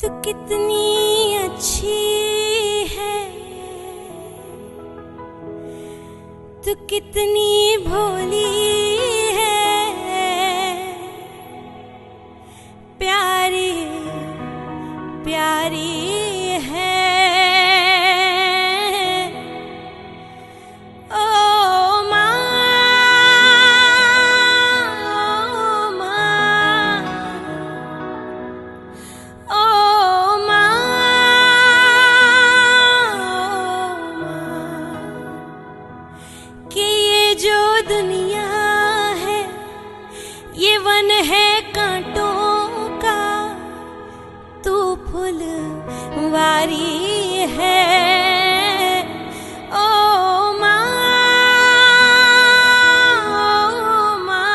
तू कितनी अच्छी है, तू कितनी भोली है, प्यारी प्यारी है। ओ माँ, ओ माँ, ओ माँ, कि ये जो दुनिया है ये वन है कांटों का, तू फुलवारी है। ओ माँ, ओ माँ,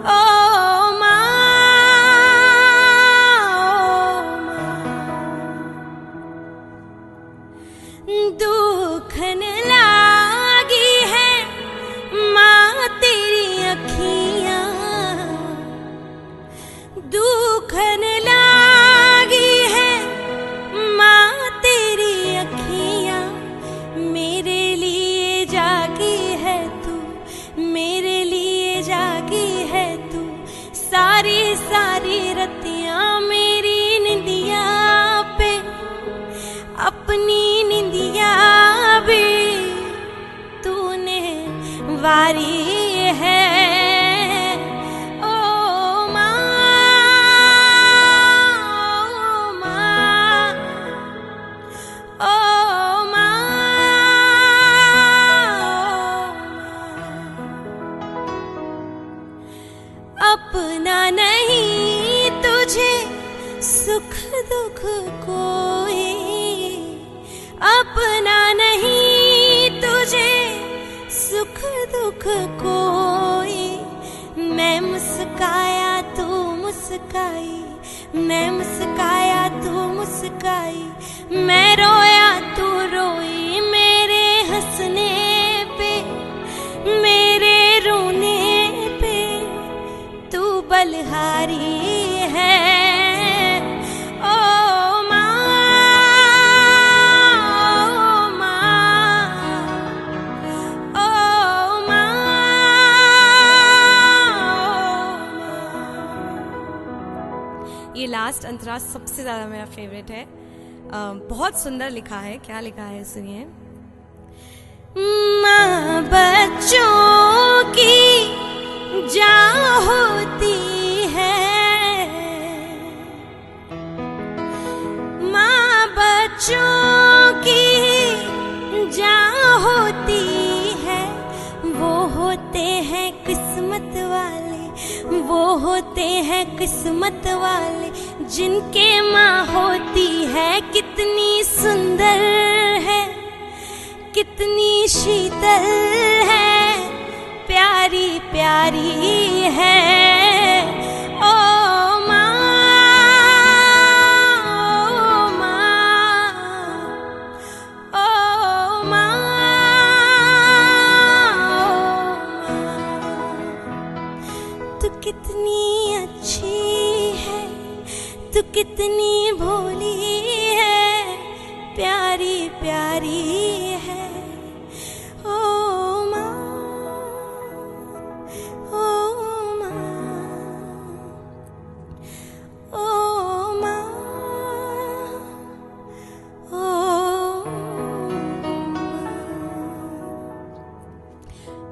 ओ माँ, दुखन लागी है माँ तेरी अखियाँ, दुखन लागी है माँ तेरी अखियाँ, मेरे लिए जागी है तू, मेरे लिए जागी है तू, सारी सारी रतियाँ मेरी निंदिया पे, अपनी निंदिया भी तूने वारी है। ओ माँ, ओ माँ, ओ माँ, अपना नहीं तुझे सुख दुख कोई, अपना नहीं तुझे सुख दुख कोई। मैं मुस्काया तू मुस्काई, मैं मुस्काया तू मुस्काई, मैं रोया तू रोई, मेरे हंसने पे मेरे रोने पे तू बलहारी है। ओ माँ, ओ माँ, ओ माँ, ये लास्ट अंतरा सबसे ज़्यादा मेरा फेवरेट है। बहुत सुंदर लिखा है। क्या लिखा है सुनिए। माँ बच्चों की जान होती है, माँ बच्चों की जान होती है, वो होते हैं किस्मत वाले, वो होते हैं किस्मत वाले, जिनके माँ होती है। कितनी सुंदर है, कितनी शीतल है, प्यारी प्यारी है। ओ माँ, ओ माँ, ओ माँ, तू कितनी अच्छी है, तू कितनी भोली है, प्यारी प्यारी है। ओ माँ, ओ माँ, ओ माँ, ओ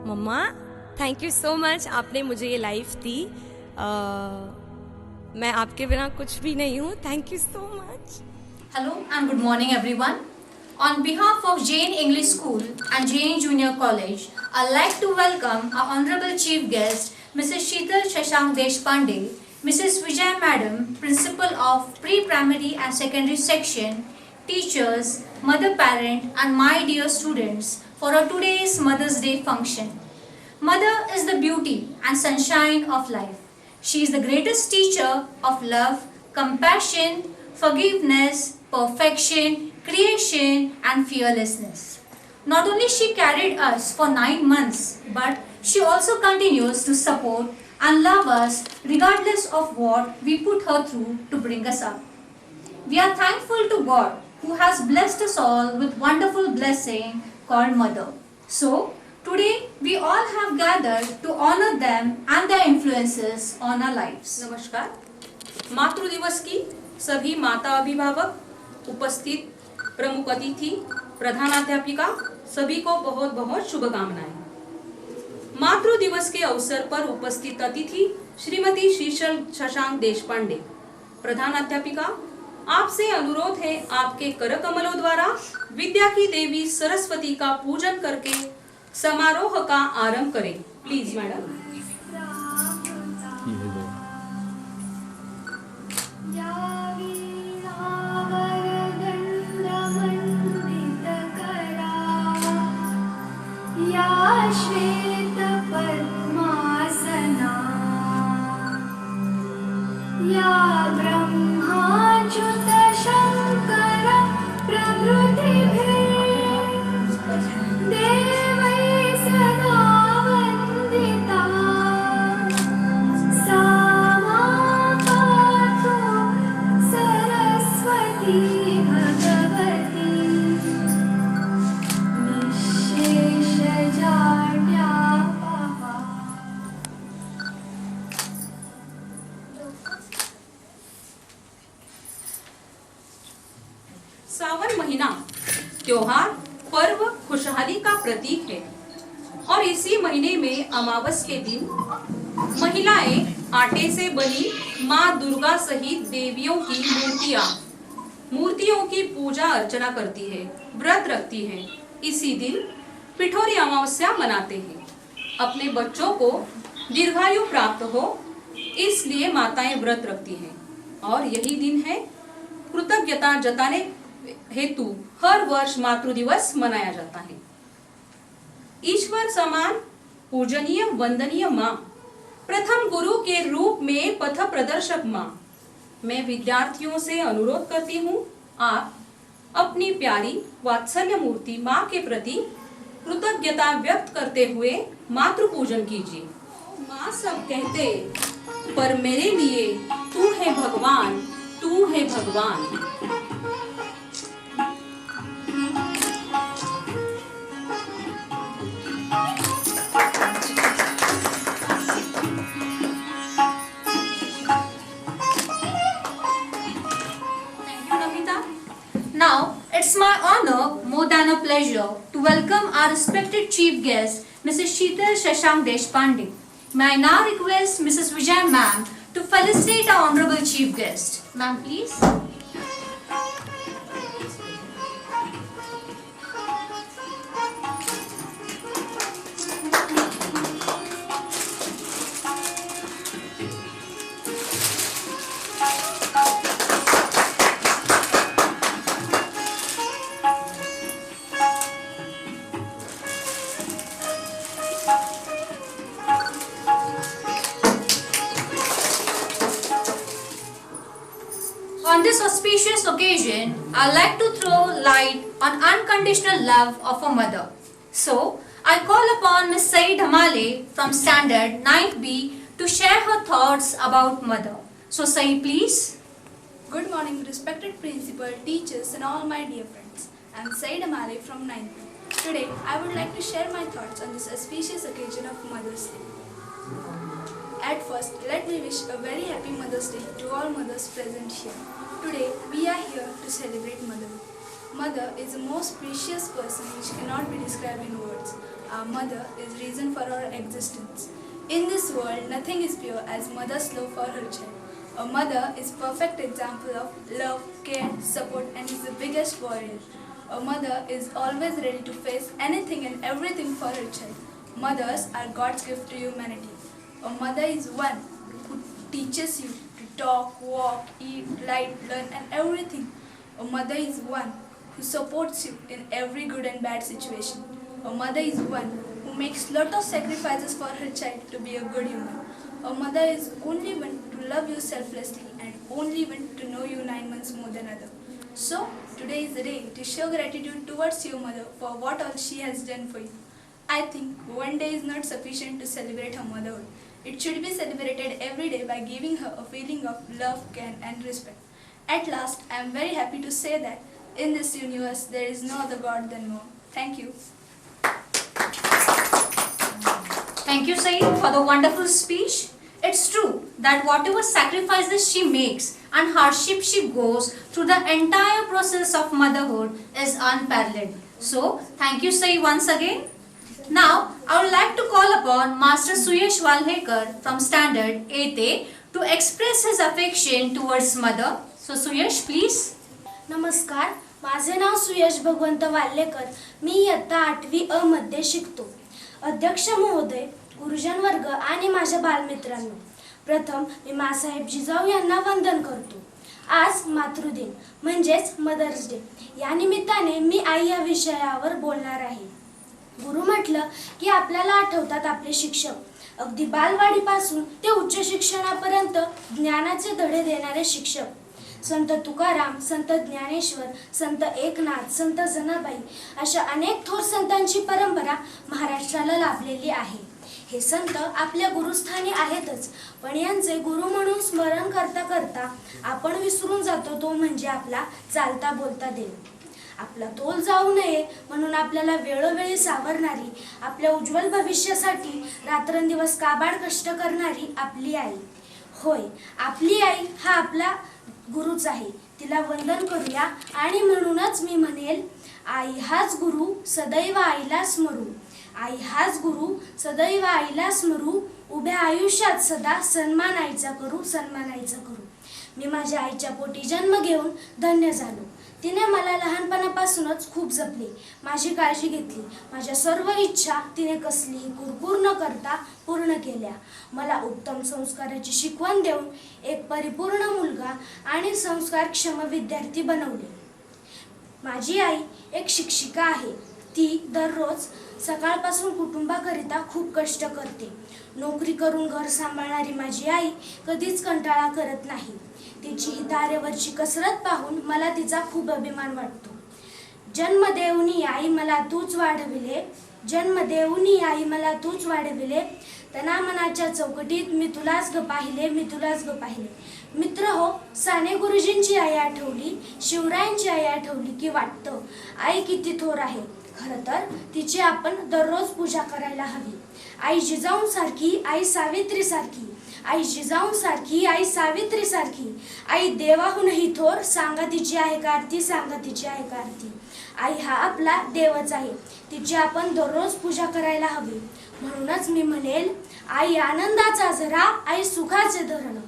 मम्मा, थैंक यू सो मच। आपने मुझे ये लाइफ दी। मैं आपके बिना कुछ भी नहीं हूँ। Thank you so much. Hello and good morning everyone. On behalf of Jain English School and Jain Junior College, I'd like to welcome our Honorable Chief Guest, Mrs. Sheetal Shashank Deshpande, Mrs. Vijay Madam, Principal of Pre-Primary and Secondary Section, teachers, mother parent and my dear students for our today's Mother's Day function. Mother is the beauty and sunshine of life. She is the greatest teacher of love, compassion, forgiveness, perfection, creation and fearlessness. Not only she carried us for 9 months, but she also continues to support and love us regardless of what we put her through to bring us up. We are thankful to God who has blessed us all with wonderful blessing called Mother. So, today we all have gathered to honor them and their influences on our lives. नमस्कार। मातृ दिवस की सभी माता अभिभावक, उपस्थित प्रमुख अतिथि, प्रधानाध्यापिका सभी को बहुत बहुत शुभकामनाएं। मातृ दिवस के अवसर पर उपस्थित अतिथि श्रीमती शीतल शशांक देशपांडे, प्रधानाध्यापिका, आपसे अनुरोध है आपके कर कमलों द्वारा विद्या की देवी सरस्वती का पूजन करके समारोह का आरंभ करें। Please madam. श्वेत पद्मासना या ब्रह्माच्युत शंकर प्रभृतिभिः देवैः सदा वन्दिता सा मां पातु सरस्वती भगवती निःशेषजाड्यापहा। सावन महीना त्योहार, पर्व, खुशहाली का प्रतीक है और इसी महीने में अमावस के दिन महिलाएं आटे से बनी माँ दुर्गा सहित देवियों की मूर्तियों की पूजा अर्चना करती है, व्रत रखती है। इसी दिन पिठोरी अमावस्या मनाते हैं। अपने बच्चों को दीर्घायु प्राप्त हो इसलिए माताएं व्रत रखती हैं और यही दिन है कृतज्ञता जताने हेतु हर वर्ष मातृ दिवस मनाया जाता है। ईश्वर समान पूजनीय वंदनीय माँ, प्रथम गुरु के रूप में पथ प्रदर्शक माँ, मैं विद्यार्थियों से अनुरोध करती हूँ आप अपनी प्यारी वात्सल्य मूर्ति माँ के प्रति कृतज्ञता व्यक्त करते हुए मातृ पूजन कीजिए। माँ सब कहते पर मेरे लिए तू है भगवान, तू है भगवान। Now, it's my honor, more than a pleasure, to welcome our respected chief guest, Mrs. Sheetal Shashank Deshpande. May I now request Mrs. Vijayan ma'am to felicitate our honorable chief guest. Ma'am, please. On this auspicious occasion, I'd like to throw light on unconditional love of a mother. So, I call upon Ms. Saeed Hamale from Standard 9th B to share her thoughts about mother. So, Saeed, please. Good morning, respected principal, teachers and all my dear friends. I am Saeed Hamale from 9th B. Today, I would like to share my thoughts on this auspicious occasion of Mother's Day. At first, let me wish a very happy Mother's Day to all mothers present here. Today, we are here to celebrate motherhood. Mother is the most precious person which cannot be described in words. Our mother is reason for our existence. In this world, nothing is pure as mother's love for her child. A mother is perfect example of love, care, support and is the biggest warrior. A mother is always ready to face anything and everything for her child. Mothers are God's gift to humanity. A mother is one who teaches you to talk, walk, eat, write, learn and everything. A mother is one who supports you in every good and bad situation. A mother is one who makes lot of sacrifices for her child to be a good human. A mother is only one to love you selflessly and only one to know you 9 months more than other. So, today is the day to show gratitude towards your mother for what all she has done for you. I think one day is not sufficient to celebrate her motherhood. It should be celebrated every day by giving her a feeling of love, care, and respect. At last, I am very happy to say that in this universe there is no other God than Mom. Thank you. Thank you, Saeed, for the wonderful speech. It's true that whatever sacrifices she makes and hardship she goes through the entire process of motherhood is unparalleled. So, thank you, Saeed, once again. Now, I would like to call upon Master Suyash Walhekar from Standard 8A to express his affection towards mother. So, Suyash, please. नमस्कार, माझे नाव सुयश भगवंत वाल्लेकर. मी इयत्ता 8वी अ मध्ये शिकतो. अध्यक्ष महोदय, गुरुजन वर्ग आणि माझ्या बालमित्रांनो, प्रथम मी मासाहेब जिजाऊ यांना वंदन करतो. आज मातृदिन म्हणजेच मदर्स डे. या निमित्ताने मी आई या विषयावर बोलणार आहे. गुरु म्हटलं की आपल्याला आठवतात आपले शिक्षक. अगदी बालवाडीपासून ते उच्च शिक्षणापर्यंत ज्ञानाचे धडे देणारे शिक्षक. संत तुकाराम, संत ज्ञानेश्वर, संत एकनाथ, संत जनाबाई अशा अनेक थोर संतांची परंपरा महाराष्ट्राला लाभलेली आहे. हे संत आपल्या गुरुस्थानी आहेतच, पण यांचे गुरु म्हणून स्मरण करता करता आपण विसरून जातो तो म्हणजे आपला चालता बोलता देव. आपला तोल जाऊ नये म्हणून आपल्याला वेळोवेळी सावरणारी, आपल्या उज्ज्वल भविष्यासाठी रात्रंदिवस काबाड कष्ट करणारी आपली आई. होय, आपली आई हा आपला गुरुच आहे. तिला वंदन करूया आणि म्हणूनच मी म्हणेल, आई हाच गुरु, सदैव आईला स्मरू. आई हाच गुरु, सदैव आईला स्मरू. उभ्या आयुष्यात सदा सन्मान आईचा करू, सन्मान आईचा करू. मी माझ्या आईच्या पोटी जन्म घेऊन धन्य झालो. तिने मला लहानपणापासूनच खूप जपले, माझी काळजी घेतली. माझ्या सर्व इच्छा तिने कसलीही कुरकुर न करता पूर्ण केल्या. मला उत्तम संस्काराची शिकवण देऊन एक परिपूर्ण मुलगा आणि संस्कारक्षम विद्यार्थी बनवले. माझी आई एक शिक्षिका आहे. ती दररोज सकाळपासून कुटुंबाकरिता खूप कष्ट करते. नोकरी करून घर सांभाळणारी माझी आई कधीच कंटाळा करत नाही. तिची ही तारेवरची कसरत पाहून मला तिचा खूप अभिमान वाटतो. जन्म देऊनी आई मला तूच वाढविले, जन्म देऊनी आई मला तूच वाढविले. तनामनाच्या चौकटीत मी तुलाच ग पाहिले, मी तुलाच ग पाहिले. मित्र हो, साने गुरुजींची आई आठवली, शिवरायांची आई आठवली की वाटतं आई किती थोर आहे. खरं तर तिची आपण दररोज पूजा करायला हवी. आई जिजाऊंसारखी, आई सावित्रीसारखी, आई जिजाऊंसारखी, आई सावित्रीसारखी. आई देवाहूनही थोर, सांगा तिची आहे का आरती, सांगा तिची आहे का आरती. आई हा आपला देवच आहे. तिची आपण दररोज पूजा करायला हवी. म्हणूनच मी म्हणेल, आई आनंदाचा झरा, आई सुखाचे धरण.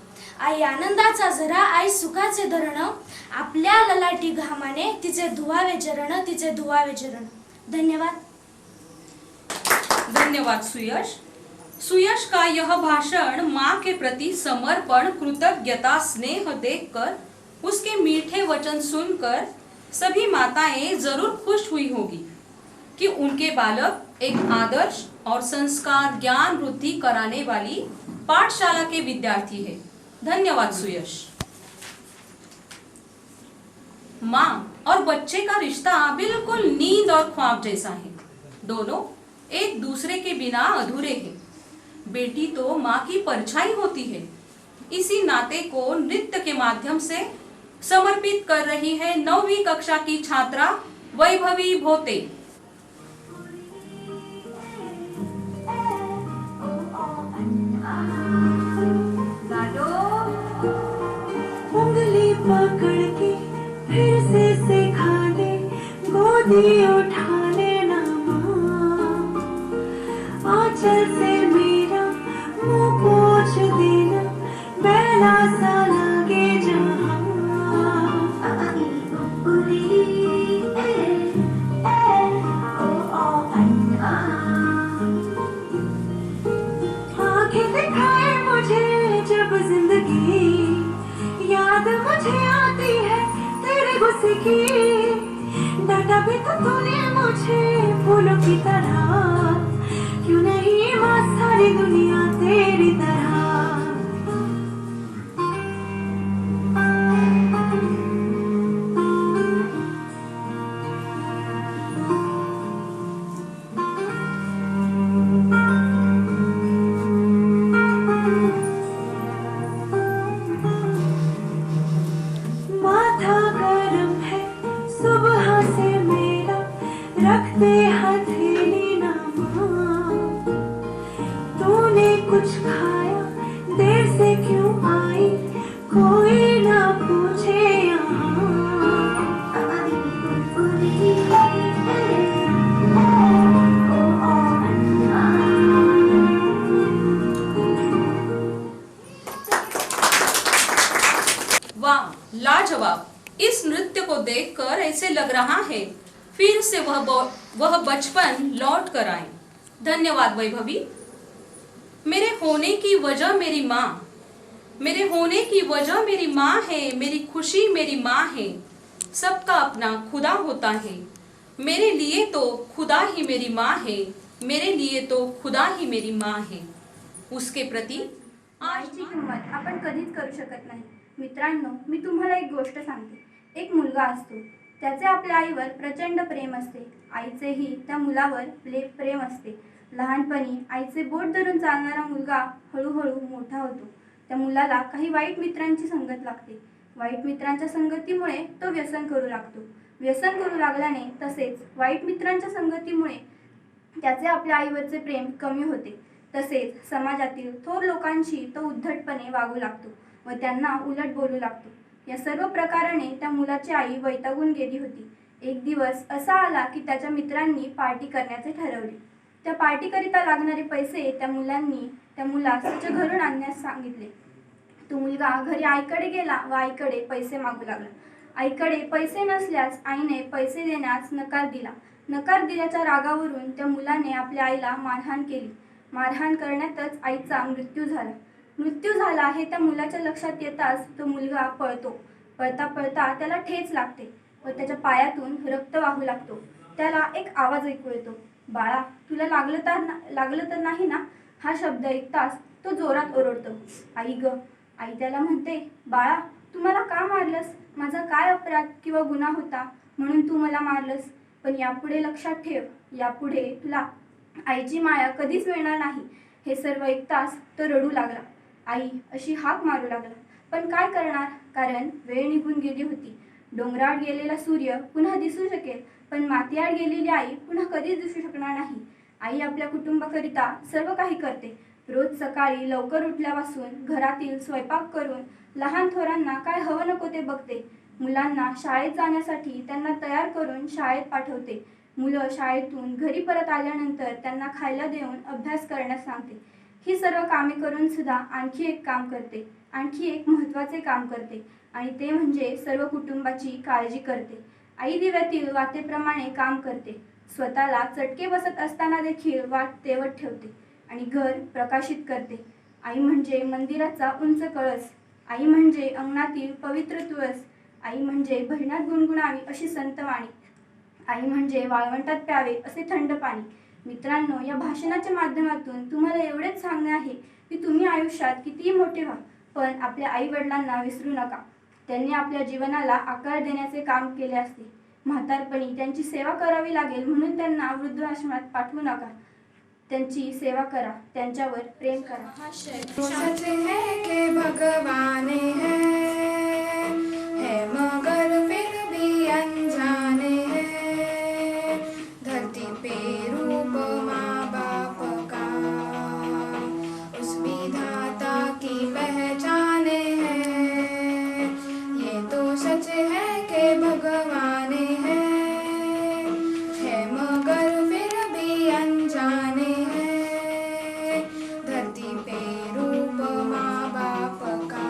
आई आनंदाचा झरा, आई सुखाचे धरण. आपल्या ललाटी घामाने तिचे धुवावे चरण, तिचे धुवावे चरण. धन्यवाद. धन्यवाद सुयश. सुयश का यह भाषण माँ के प्रति समर्पण, कृतज्ञता, स्नेह देखकर, उसके मीठे वचन सुनकर सभी माताएं जरूर खुश हुई होगी कि उनके बालक एक आदर्श और संस्कार ज्ञान वृद्धि कराने वाली पाठशाला के विद्यार्थी है. धन्यवाद सुयश. माँ और बच्चे का रिश्ता बिल्कुल नींद और ख्वाब जैसा है. दोनों एक दूसरे के बिना अधूरे हैं. बेटी तो माँ की परछाई होती है. इसी नाते को नृत्य के माध्यम से समर्पित कर रही है 9वीं कक्षा की छात्रा वैभवी भोते. उंगली पकड़ के फिर से सिखा दे, गोदी उठा लेना माँ. आंचल से मेरा मुंह पोंछ देना, बेला सा लगे जहाँ. आंखें दिखाए मुझे जब जिंदगी, याद मुझे आती है तेरे गुस्से की. डांटा भी तो तूने मुझे फूलों की तरह, क्यों नहीं माँ सारी दुनिया तेरी तरह. फिर से वह बचपन लौट कर आए। धन्यवाद वैभवी। मेरे होने की वजह मेरी माँ, मेरे होने की वजह मेरी माँ है, मेरी खुशी मेरी माँ है। सबका अपना खुदा होता है, मेरे लिए तो खुदा ही मेरी माँ है, मेरे लिए तो खुदा ही मेरी माँ है। उसके प्रति आईची किंमत आपण कधीच करू शकत नाही। मित्रांनो, मी तुम्हाला एक गोष्ट सांगते। एक मुलगा असतो, त्याचे आपल्या आईवर प्रचंड प्रेम असते, आईचेही त्या मुलावर प्रेम असते। लहानपणी आईचे बोट धरून चालणारा मुलगा हळूहळू मोठा होतो। त्या मुलाला काही वाईट मित्रांची संगत लागते। वाईट मित्रांच्या संगतीमुळे तो व्यसन करू लागतो। व्यसन करू लागल्याने तसेच वाईट मित्रांच्या संगतीमुळे त्याचे आपल्या आईवरचे प्रेम कमी होते। तसेच समाजातील थोर लोकांशी तो उद्धटपणे वागू लागतो व त्यांना उलट बोलू लागतो। या सर्व प्रकाराने त्या मुलाची आई वैतागून गेली होती। एक दिवस असा आला की त्याच्या मित्रांनी पार्टी करण्याचे ठरवले। त्या पार्टीकरिता लागणारे पैसे त्या मुलास त्याच्या घरून आणण्यास सांगितले। तो मुलगा घरी आईकडे गेला व आईकडे पैसे मागू लागला। आईकडे पैसे नसल्यास आईने पैसे देण्यास नकार दिला। नकार दिल्याच्या रागावरून त्या मुलाने आपल्या आईला मारहाण केली। मारहाण करण्यातच आईचा मृत्यू झाला। मृत्यू झाला हे त्या मुलाच्या लक्षात येताच तो मुलगा पळतो। पळता पळता त्याला ठेच लागते व त्याच्या पायातून रक्त वाहू लागतो। त्याला एक आवाज ऐकू येतो, बाळा तुला लागलं तर नाही ना? हा शब्द ऐकताच तो जोरात ओरडतो, आई ग। आई त्याला म्हणते, बाळा तू मला का मारलंस? माझा काय अपराध किंवा गुन्हा होता म्हणून तू मला मारलंस? पण यापुढे लक्षात ठेव, यापुढे तुला आईची माया कधीच मिळणार नाही। हे सर्व ऐकताच तो रडू लागला। आई अशी हाक मारू लागला, पण काय करणार? कारण वेळ निघून गेली होती। डोंगराआड गेलेला सूर्य पुन्हा दिसू शकेल, पण मातीआड गेलेली आई पुन्हा कधीच दिसू शकणार नाही। आई आपल्या कुटुंबाकरिता सर्व काही करते। रोज सकाळी लवकर उठल्यापासून घरातील स्वयंपाक करून लहान थोरांना काय हवं नको ते बघते। मुलांना शाळेत जाण्यासाठी त्यांना तयार करून शाळेत पाठवते। मुलं शाळेतून घरी परत आल्यानंतर त्यांना खायला देऊन अभ्यास करण्यास सांगते। ही सर्व कामे करून सुद्धा आणखी एक काम करते, आणखी एक महत्त्वाचे काम करते, आणि ते म्हणजे सर्व कुटुंबाची काळजी करते। आई दिव्यातील वातेप्रमाणे काम करते। स्वतःला चटके बसत असताना देखील वाट तेवत ठेवते आणि घर प्रकाशित करते। आई म्हणजे मंदिराचा उंच कळस, आई म्हणजे अंगणातील पवित्र तुळस, आई म्हणजे भजनात गुणगुणावी अशी संतवाणी, आई म्हणजे वाळवंटात प्यावे असे थंड पाणी। मित्रांनो, या भाषणाच्या माध्यमातून तुम्हाला एवढेच सांगणे आहे की तुम्ही आयुष्यात कितीही मोठे व्हा, पण आपल्या आई वडिलांना विसरू नका। त्यांनी आपल्या जीवनाला आकार देण्याचे काम केले असते। म्हातारपणी त्यांची सेवा करावी लागेल म्हणून त्यांना वृद्धाश्रमात पाठवू नका। त्यांची सेवा करा, त्यांच्यावर प्रेम करा। सच है कि भगवान है मगर फिर भी अनजाने हैं। धरती पे रूप माँ बाप का उस विधाता की पहचाने हैं। ये तो सच है कि भगवान है मगर फिर भी अनजाने हैं। धरती पे रूप माँ बाप का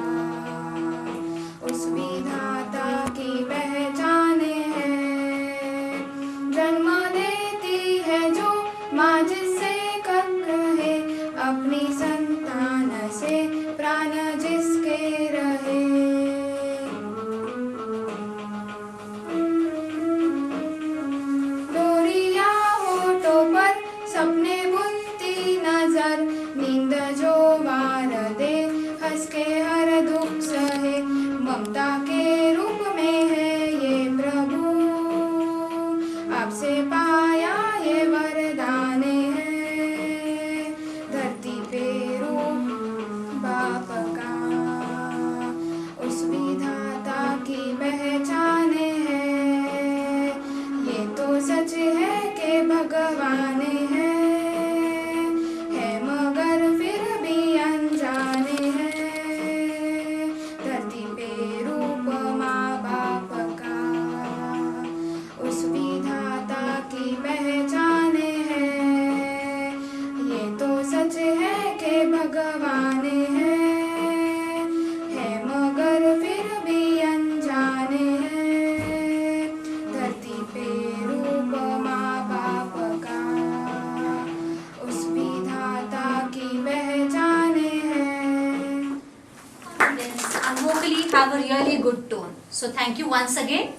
have a really good tone. So thank you once again.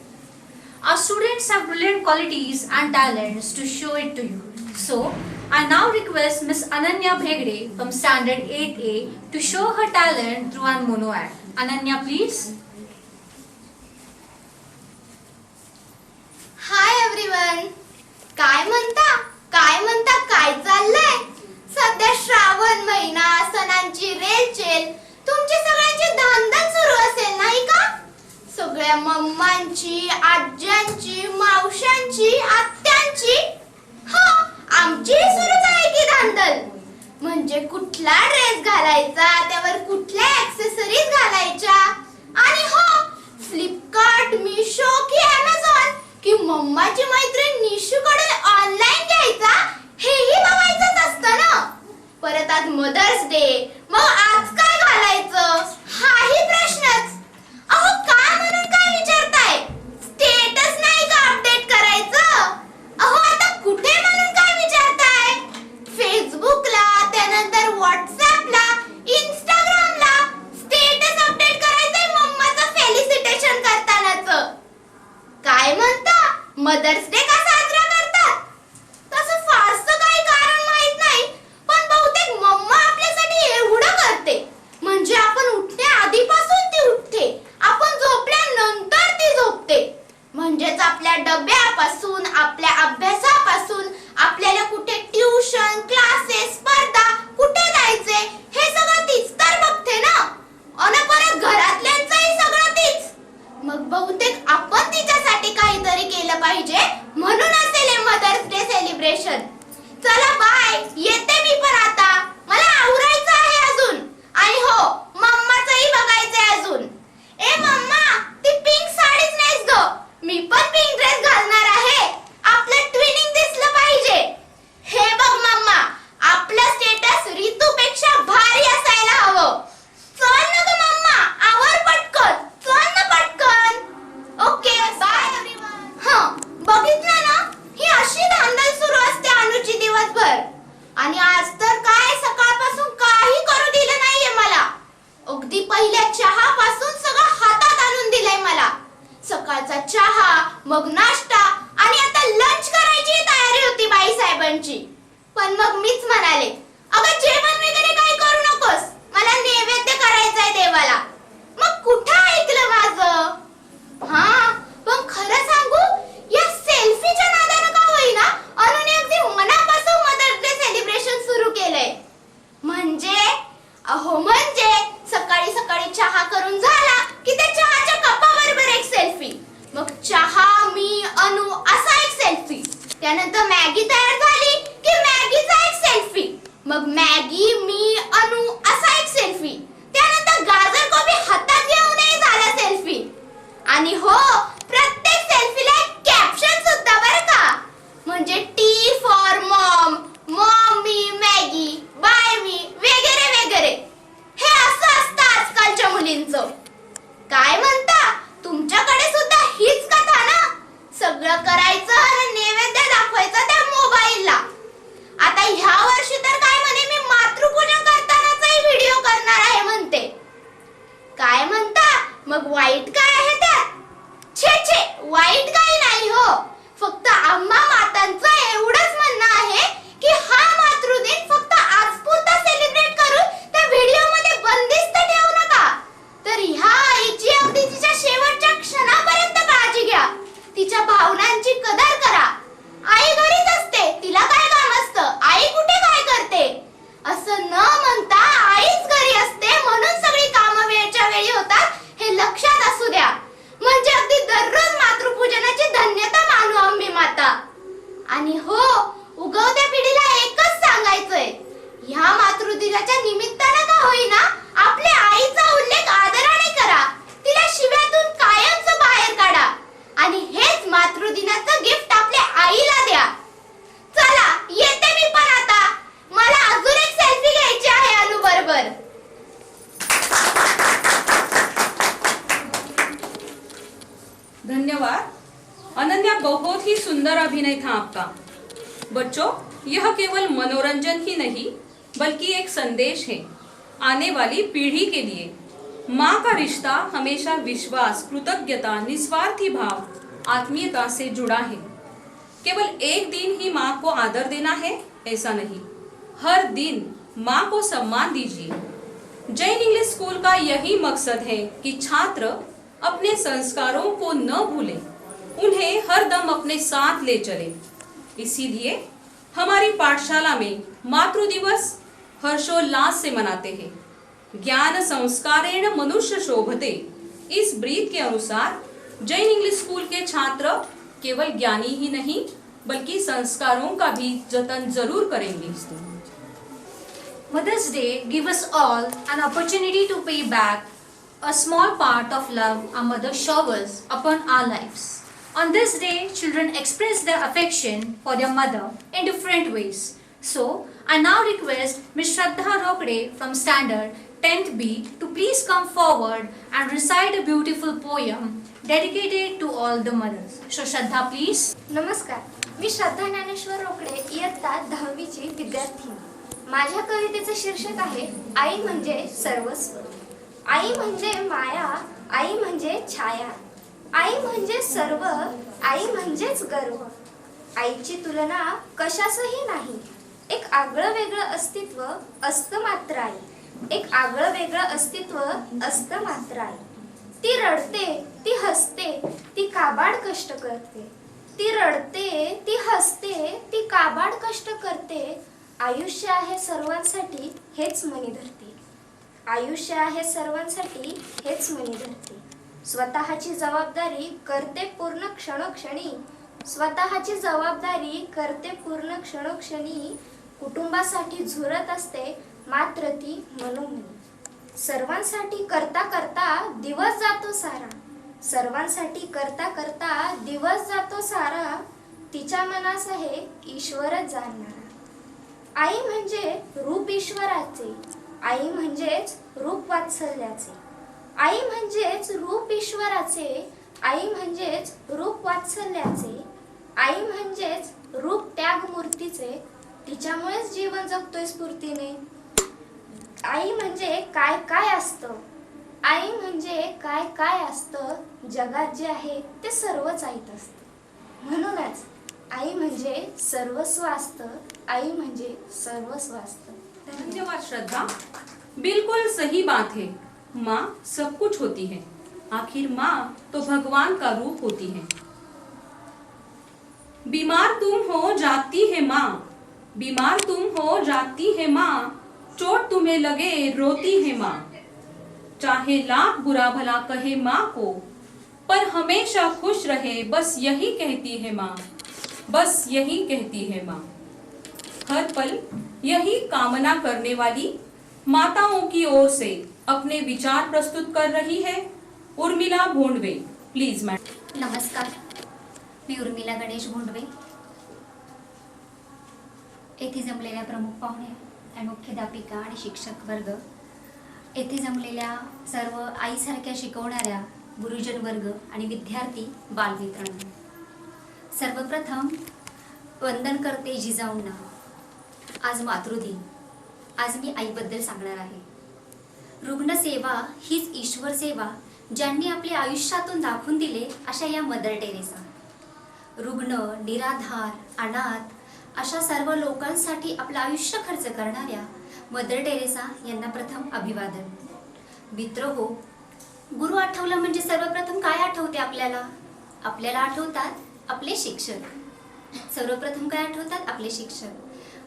Our students have brilliant qualities and talents to show it to you. So I now request Miss Ananya Bhegde from Standard 8A to show her talent through an mono act. Ananya, please. Hi everyone. काय म्हणता काय चाललंय? सध्या श्रावण महिना, सणांची रेलचेल, तुमची सगळ्यांची धांदल सुरू असेल नाही का? सगळ्या मम्मांची, आज्यांची, मावशांची, आत्यांची, हो आमची सुरूच आहे की धांदल. म्हणजे कुठला ड्रेस घालायचा, त्यावर कुठल्या ऍक्सेसरीज घालायच्या, आणि हो फ्लिपकार्ट, मिशो की अमेझॉन की मम्माची मैत्रीण निशूकडून ऑनलाईन घ्यायचा, हेही बघायचंच असतं ना. परत आज मदर्स डे, मग आज काय घालायचं हाही प्रश्नच. अहो काय म्हणून काय विचारताय? स्टेटस नाही का अपडेट करायचं? अहो आता कुठे म्हणून काय विचारताय? फेसबुकला, त्यानंतर व्हॉट्सअपला, इंस्टाग्रामला स्टेटस अपडेट करायचंय मम्माचं फेलिसिटेशन करतानाच. काय म्हणता मदर्स डे का साजरा करतात? तसं फारसं काही कारण माहित नाही, पण बहुतेक मम्मा आपल्यासाठी एवढं करते. म्हणजे आपण उठण्या आधीपासून ती उठते, आपण झोपल्यानंतर ती झोपते. म्हणजेच आपल्या डब्यापासून, आपल्या अभ्यासापासून, आपल्याला कुठे ट्युशन, क्लासेस, स्पर्धा कुठे जायचे हे सगळं तीच तर बघते ना. आणि परत घरातल्यांचंही सगळं तीच. मग बहुतेक आपण तिच्यासाठी काहीतरी केलं पाहिजे, म्हणून असेल हे मदर्स डे सेलिब्रेशन. चला बाय, येते मी पण आता. मला आवरायचं आहे अजून. आणि हो मम्माचंही बघायचंय अजून. ए मम्मा, ती पिंक साडीच नेस ग. मी पण पिंक ड्रेस घालणार आहे. आपलं ट्विनिंग दिसलं पाहिजे. हे बघ मम्मा, आपलं स्टेटस ऋतूपेक्षा भारी असायला हवं. चल ना ग मम्मा, आवर पटकन. चल ना पटकन. Okay bye everyone. हं बघितलं ना, ही अशी धांदल सुरू असते अनुची दिवसभर. आणि आज तर काय सकाळपासून काही करू दिलं नाहीये मला. अगदी पहिल्या चहा पासून सगळं हातात आणून दिलंय मला. सकाळचा चहा, मग नाश्ता, आणि आता लंच करायची तयारी होती बाई साहेबांची. पण मग मीच म्हणाले, अगं जेवण वगैरे काही करू नकोस, मला नैवेद्य करायचंय देवाला. मग कुठं ऐकलं माझं? हा पण खरं सांगू, या सेल्फीच्या नादानं का होईना अनुने अगदी मनापासून मदर्स डे सेलिब्रेशन सुरू केलंय. म्हणजे सकाळी सकाळी चहा करून झाला की त्या चहाच्या कपाबरोबर एक सेल्फी, मग चहा, मी, अनु असा एक सेल्फी. त्यानंतर मॅगी तयार झाली की मॅगीचा एक सेल्फी, मग मॅगी, मी, अनु असा एक सेल्फी. त्यानंतर गाजर कोबी हातात घेऊनही झाला सेल्फी. आणि हो प्रत्येक सेल्फीला एक कॅप्शन सुद्धा बरं का. म्हणजे T for mom, mommy, Maggi, buy me, वगैरे वगैरे. हे असं असतं आजकालच्या मुलींचं. काय म्हणता, तुमच्याकडे सुद्धा हीच कथा ना? सगळं करायचं आणि नैवेद्य दाखवायचं त्या मोबाईलला. आता ह्या वर्षी तर काय म्हणे, मी मातृपूजन करतानाचाही व्हिडिओ करणार आहे म्हणते. काय म्हणता, मग वाईट काय आहे त्यात? छे वाईट काही नाही हो. फक्त आम्हा मातांचं एवढंच म्हणणं आहे की हा मातृदिन फक्त आजपुरता सेलिब्रेट करून त्या व्हिडिओ मध्ये बंदिस्त ठेवू नका. तर ह्या आईची अगदी तिच्या शेवटच्या क्षणापर्यंत काळजी घ्या. तिच्या भावनांची कदर करा. आई घरीच असते, तिला काय काम असतं, आई कुठे काय करते असं न म्हणता आईच घरी असते, म्हणून सगळी कामं वेळच्या वेळी होतात हे लक्षात असू द्या. म्हणजे अगदी दररोज मातृपूजनाची धन्यता मानू आम्ही माता. आणि हो उगवत्या पिढीला एकच सांगायचंय, ह्या मातृदिनाच्या निमित्तानं का होईना आपल्या आईचा उल्लेख आदराने करा. तिला शिव्यातून कायमचं बाहेर काढा. आणि हेच मातृदिनाचं गिफ्ट आपल्या आईला द्या. चला येते मी पण आता. मला अजून एक सेल्फी घ्यायची आहे अनु बरोबर. धन्यवाद अनन्या, बहुत ही सुंदर अभिनय था आपका. बच्चों, यह केवल मनोरंजन ही नहीं बल्कि एक संदेश है आने वाली पीढ़ी के लिए. माँ का रिश्ता हमेशा विश्वास, कृतज्ञता, निस्वार्थी भाव, आत्मीयता से जुड़ा है। केवल एक दिन ही माँ को आदर देना है ऐसा नहीं, हर दिन माँ को सम्मान दीजिए। जैन इंग्लिश स्कूल का यही मकसद है कि छात्र अपने संस्कारों को न भूलें, उन्हें हर दम अपने साथ ले चले। इसीलिए हमारी पाठशाला में मातृ दिवस हर्षोल्लास से मनाते हैं। ज्ञान संस्कारेण मनुष्य शोभते, इस ब्रीद के अनुसार जैन इंग्लिश स्कूल के छात्र केवल ज्ञानी ही नहीं बल्कि संस्कारों का भी जतन जरूर करेंगे। Mother's Day gives us all an opportunity to pay back a small part of love our mother showers upon our lives. On this day, children express their affection for their mother in different ways. So, I now request Ms. Shraddha Rokde from Standard 10th B to please come forward and recite a beautiful poem dedicated to all the mothers. So, Shraddha, please. नमस्कार, मी श्रद्धा ज्ञानेश्वर रोकडे, इयत्ता 10वीची विद्यार्थी. माझ्या कवितेचं शीर्षक आहे आई म्हणजे सर्वस्व. आई म्हणजे माया, आई म्हणजे छाया, आई म्हणजे सर्व, आई म्हणजेच गर्व. आईची तुलना कशाचंही नाही. एक आगळं वेगळं अस्तित्व असतं मात्र आई. एक आगळं वेगळं अस्तित्व असतं मात्र आई. ती रडते, ती हसते, ती काबाड कष्ट करते. ती रडते, ती हसते, ती काबाड कष्ट करते. आयुष्य आहे सर्वांसाठी हेच मनी धरती. आयुष्य आहे सर्वांसाठी हेच मनी धरती. स्वतःची जबाबदारी करते पूर्ण क्षणोक्षणी. स्वतःची जबाबदारी करते पूर्ण क्षणोक्षणी. कुटुंबासाठी झुरत असते मात्र ती मनोमनी. सर्वांसाठी करता करता दिवस जातो सारा. सर्वांसाठी करता करता दिवस जातो सारा. तिच्या मनास आहे ईश्वरच जाणणारा. आई म्हणजे रूप ईश्वराचे. आई म्हणजेच रूप वात्सल्याचे. आई म्हणजेच रूप ईश्वराचे. आई म्हणजेच रूप वात्सल्याचे. आई म्हणजेच रूप त्यागमूर्तीचे. तिच्यामुळेच जीवन जगतोय स्फूर्तीने. आई म्हणजे काय काय असतं. आई म्हणजे काय काय असतं. जगात जे आहे ते सर्वच आईत असतं. म्हणूनच आई म्हणजे सर्वस्व असतं. आई म्हणजे सर्वस्व असतं. धन्यवाद श्रद्धा, बिल्कुल सही बात है। माँ सब कुछ होती है, आखिर माँ तो भगवान का रूप होती है। बीमार तुम हो जाती है माँ, बीमार तुम हो जाती है माँ, चोट तुम्हें लगे रोती है माँ। चाहे लाख बुरा भला कहे माँ को, पर हमेशा खुश रहे बस यही कहती है माँ, बस यही कहती है माँ। हर पल यही कामना करने वाली माताओं की ओर से अपने विचार प्रस्तुत कर रही है उर्मिला भोंडवे। Please madam. नमस्कार, मी उर्मिला गणेश भोंडवे. येथे जमलेल्या प्रमुख पाहुणे आणि मुख्याध्यापिका आणि शिक्षक वर्ग, येथे जमलेल्या सर्व आईसारख्या शिकवणाऱ्या गुरुजन वर्ग आणि विद्यार्थी बालमित्रांनो, सर्वप्रथम वंदन करते जिजाऊंना. आज मातृदिन. आज मी आईबद्दल सांगणार आहे. रुग्णसेवा हीच ईश्वर सेवा ज्यांनी आपल्या आयुष्यातून दाखवून दिले अशा या मदर टेरेसा. रुग्ण, निराधार, अनाथ अशा सर्व लोकांसाठी आपलं आयुष्य खर्च करणाऱ्या मदर टेरेसा यांना प्रथम अभिवादन. मित्रहो, गुरु आठवलं म्हणजे सर्वप्रथम काय आठवते आपल्याला? आपल्याला आठवतात आपले शिक्षक. सर्वप्रथम काय आठवतात? आपले शिक्षक.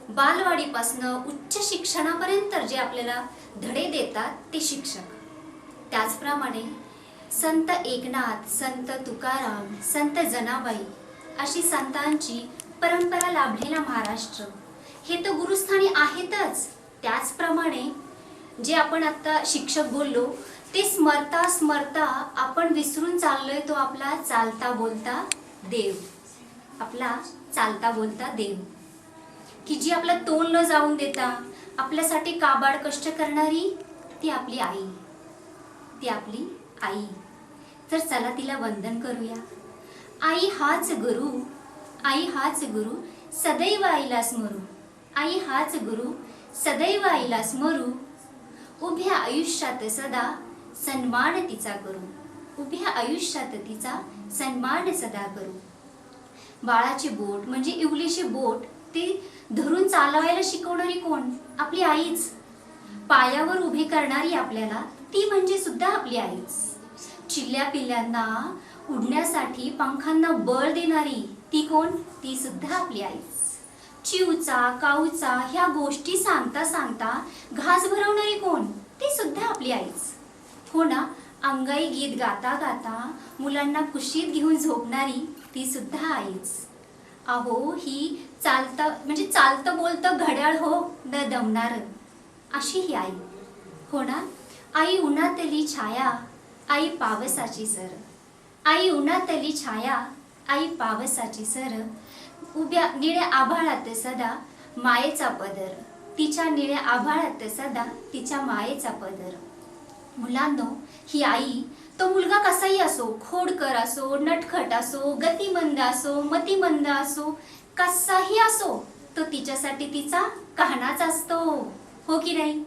बालवाडीपासनं उच्च शिक्षणापर्यंत जे आपल्याला धडे देतात ते शिक्षक. त्याचप्रमाणे संत एकनाथ, संत तुकाराम, संत जनाबाई अशी संतांची परंपरा लाभलेला महाराष्ट्र हे तर गुरुस्थानी आहेतच. त्याचप्रमाणे जे आपण आता शिक्षक बोललो ते स्मरता स्मरता आपण विसरून चाललोय तो आपला चालता बोलता देव. आपला चालता बोलता देव की जी आपला तोल न जाऊन देता आपल्यासाठी काबाड कष्ट करणारी ती आपली आई. ती आपली आई. तर चला तिला वंदन करूया. आई हाच गुरु, आई हाच गुरु, सदैव आईला स्मरू. आई हाच गुरु, सदैव आईला स्मरू. उभ्या आयुष्यात सदा सन्मान तिचा करू, उभ्या आयुष्यात तिचा सन्मान सदा करू. बाळाची बोट म्हणजे इवलीची बोट ती धरून चालवायला शिकवणारी कोण? आपली आईच. पायावर उभी करणारी आपल्याला ती म्हणजे सुद्धा आपली आईच. चिल्ल्या पिल्ल्यांना उडण्यासाठी पंखांना बळ देणारी ती कोण? ती सुद्धा आपली आईच. चिवचा काऊचा ह्या गोष्टी सांगता सांगता घास भरवणारी कोण? ती सुद्धा आपली आईच. हो ना. अंगाई गीत गाता गाता मुलांना कुशीत घेऊन झोपणारी ती सुद्धा आईच. अहो ही चालतं बोलतं घड्याळ हो न दमणार अशी ही आई. हो ना. आई उन्हातली छाया, आई पावसाची सर. आई उन्हातली छाया, आई पावसाची सर. उभ्या निळ्या आभाळात सदा मायेचा पदर. तिच्या निळ्या आभाळात सदा तिच्या मायेचा पदर. मुलांनो, ही आई तो मुलगा कसाही असो, खोडकर असो, नटखट असो, गतिमंद असो, मतिमंद असो, कसाही असो, तो तिच्यासाठी तिचा कान्हाच असतो. हो की नाही?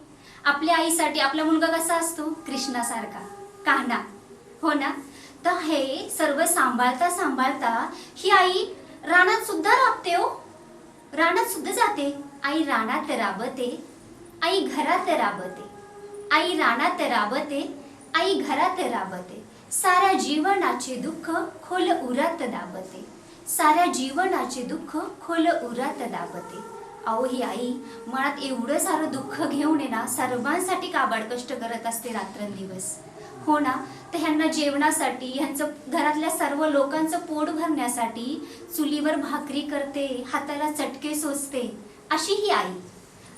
आपल्या आईसाठी आपला मुलगा कसा असतो? कृष्णासारखा, कान्हा. हो ना. तर हे सर्व सांभाळता सांभाळता ही आई रानात सुद्धा राबते हो. रानात सुद्धा जाते. आई रानात राबते, आई घरात राबते. आई रानात राबते, आई घरात राबते. साऱ्या जीवनाचे दुःख खोल उरात दाबते. साऱ्या जीवनाचे दुःख खोल उरात दाबते. अहो ही आई मनात एवढं सारं दुःख घेऊन येणार सर्वांसाठी काबाड कष्ट करत असते रात्रंदिवस. हो ना. तर ह्यांना जेवणासाठी, ह्यांचं घरातल्या सर्व लोकांचं पोट भरण्यासाठी चुलीवर भाकरी करते, हाताला चटके सोसते अशी ही आई.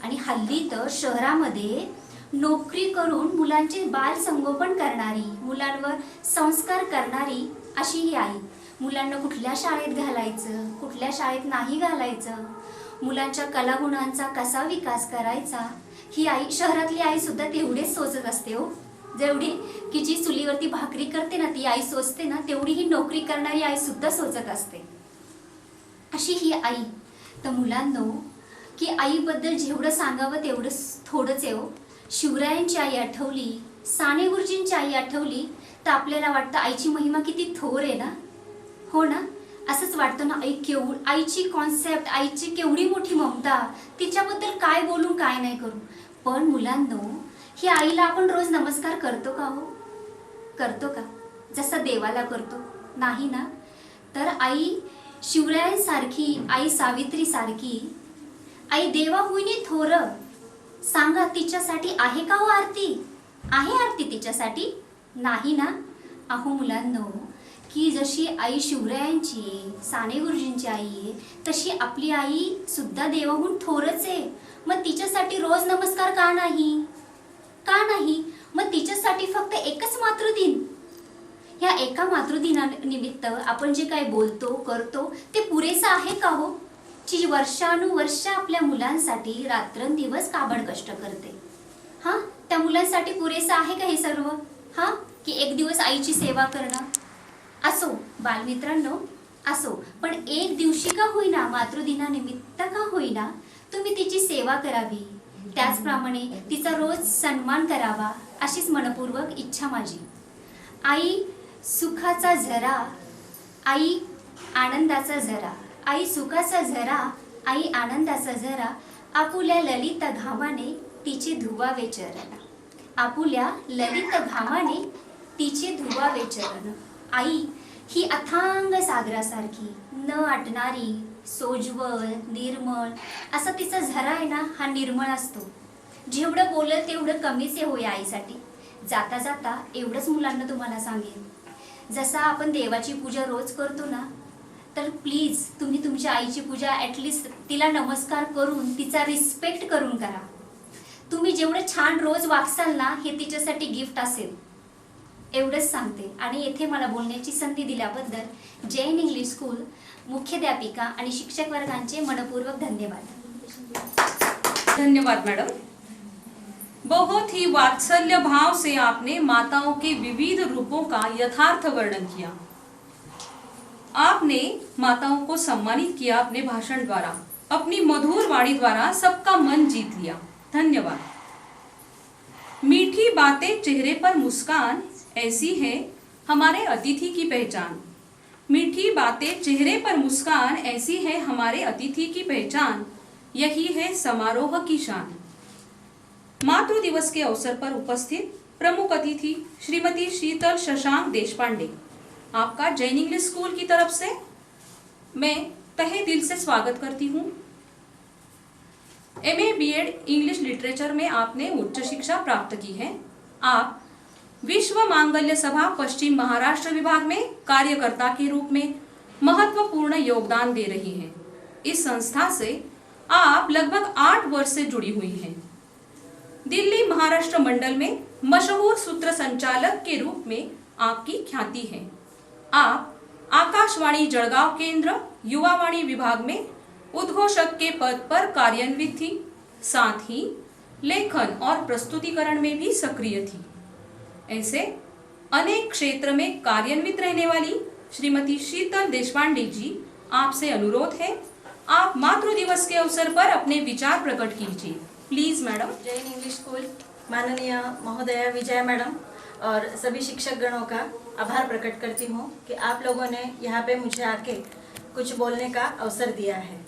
आणि हल्ली तर शहरामध्ये नोकरी करून मुलांचे बाल संगोपन करणारी, मुलांवर संस्कार करणारी अशी ही आई. मुलांना कुठल्या शाळेत घालायचं, कुठल्या शाळेत नाही घालायचं, मुलांच्या कलागुणांचा कसा विकास करायचा, ही आई, शहरातली आई सुद्धा तेवढेच सोचत असते हो. जेवढी की जी चुलीवरती भाकरी करते ना ती आई सोचते ना, तेवढी ही नोकरी करणारी आई सुद्धा सोचत असते अशी ही आई. तर मुलांनो, की आईबद्दल जेवढं सांगावं तेवढं थोडंच आहे हो. शिवरायांची आई आठवली, साने गुरुजींची आई आठवली तर आपल्याला वाटतं आईची महिमा किती थोर आहे ना. हो ना. असंच वाटतं ना, आईची कॉन्सेप्ट, आईची केवढी मोठी ममता, तिच्याबद्दल काय बोलून काय नाही करू. पण मुलांनो, ही आईला आपण रोज नमस्कार करतो का हो? करतो का? जसं देवाला करतो? नाही ना. तर आई शिवरायांसारखी, आई सावित्री सारखी, आई देवाहुनी थोर, सांगा तिच्यासाठी आहे का हो आरती? आहे आरती तिच्यासाठी? नाही ना. अहो मुलांनो, की जशी आई शिवरायांची, साने गुरुजींची आई आहे, तशी आपली आई सुद्धा देवाहून थोरच आहे. मग तिच्यासाठी रोज नमस्कार का नाही? का नाही? मग तिच्यासाठी फक्त एकच मातृदिन, ह्या एका मातृदिनानिमित्त आपण जे काही बोलतो करतो ते पुरेसं आहे का हो? जी वर्षानुवर्ष आपल्या मुलांसाठी रात्रंदिवस काबड कष्ट करते, हा, त्या मुलांसाठी पुरेसं आहे का हे सर्व? हा, की एक दिवस आईची सेवा करणं असो, बालमित्रांनो असो, पण एक दिवशी का होईना, मातृदिनानिमित्त का होईना, तुम्ही तिची सेवा करावी, त्याचप्रमाणे तिचा रोज सन्मान करावा अशीच मनपूर्वक इच्छा माझी. आई सुखाचा झरा, आई आनंदाचा झरा, आई सुखाचा झरा, आई आनंदाचा झरा, आपुल्या ललित घामाने तिचे धुवावे चरण. आपुल्या ललित घामाने तिचे धुवावे चरण. आई ही अथांग सागरासारखी, न आटणारी, सोज्वळ, निर्मळ असा तिचा झरा आहे ना, हा निर्मळ असतो. जेवढं बोलल तेवढं कमीच आहे हो या आईसाठी. जाता जाता एवढंच मुलांना तुम्हाला सांगेन, जसा आपण देवाची पूजा रोज करतो ना, तर प्लीज तुम्ही तुमच्या आईची पूजा ॲटलिस्ट तिला नमस्कार करून, तिचा रिस्पेक्ट करून करा. तुम्ही जेवढं छान रोज वागसाल ना, हे तिच्यासाठी गिफ्ट असेल, एवढंच सांगते. आणि येथे मला बोलण्याची संधी दिल्याबद्दल जैन इंग्लिश स्कूल मुख्याध्यापिका आणि शिक्षक वर्गांचे मनपूर्वक धन्यवाद. धन्यवाद मैडम. बहुत ही वात्सल्य भाव से आपने माताओं के विविध रूपों का यथार्थ वर्णन किया. आपने माताओं को सम्मानित किया अपने भाषण द्वारा, अपनी मधुर वाणी द्वारा सबका मन जीत लिया. धन्यवाद. मीठी बातें चेहरे पर मुस्कान, ऐसी है हमारे अतिथि की पहचान। मीठी बातें चेहरे पर मुस्कान, ऐसी है हमारे अतिथि की पहचान, यही है समारोह की शान। मातृ दिवस के अवसर पर उपस्थित प्रमुख अतिथि श्रीमती शीतल शशांक देशपांडे, आपका जैन इंग्लिश स्कूल की तरफ से मैं तहे दिल से स्वागत करती हूँ। MA BEd इंग्लिश लिटरेचर में आपने उच्च शिक्षा प्राप्त की है। आप विश्व मांगल्य सभा पश्चिम महाराष्ट्र विभाग में कार्यकर्ता के रूप में महत्वपूर्ण योगदान दे रही हैं। इस संस्था से आप लगभग 8 वर्ष से जुड़ी हुई हैं। दिल्ली महाराष्ट्र मंडल में मशहूर सूत्र संचालक के रूप में आपकी ख्याति है। आप आकाशवाणी जळगाव केंद्र युवावाणी विभाग में उद्घोषक के पद पर कार्यान्वित थी, साथ ही लेखन और प्रस्तुतिकरण में भी सक्रिय थी। ऐसे अनेक क्षेत्र में कार्यान्वित रहने वाली श्रीमती शीतल देशपांडे जी, आपसे अनुरोध है आप मातृ दिवस के अवसर पर अपने विचार प्रकट कीजिए। Please madam. Jain English school, माननीय महोदया विजया मैडम और सभी शिक्षक गणों का आभार प्रकट करती हूँ कि आप लोगों ने यहाँ पे मुझे आके कुछ बोलने का अवसर दिया है।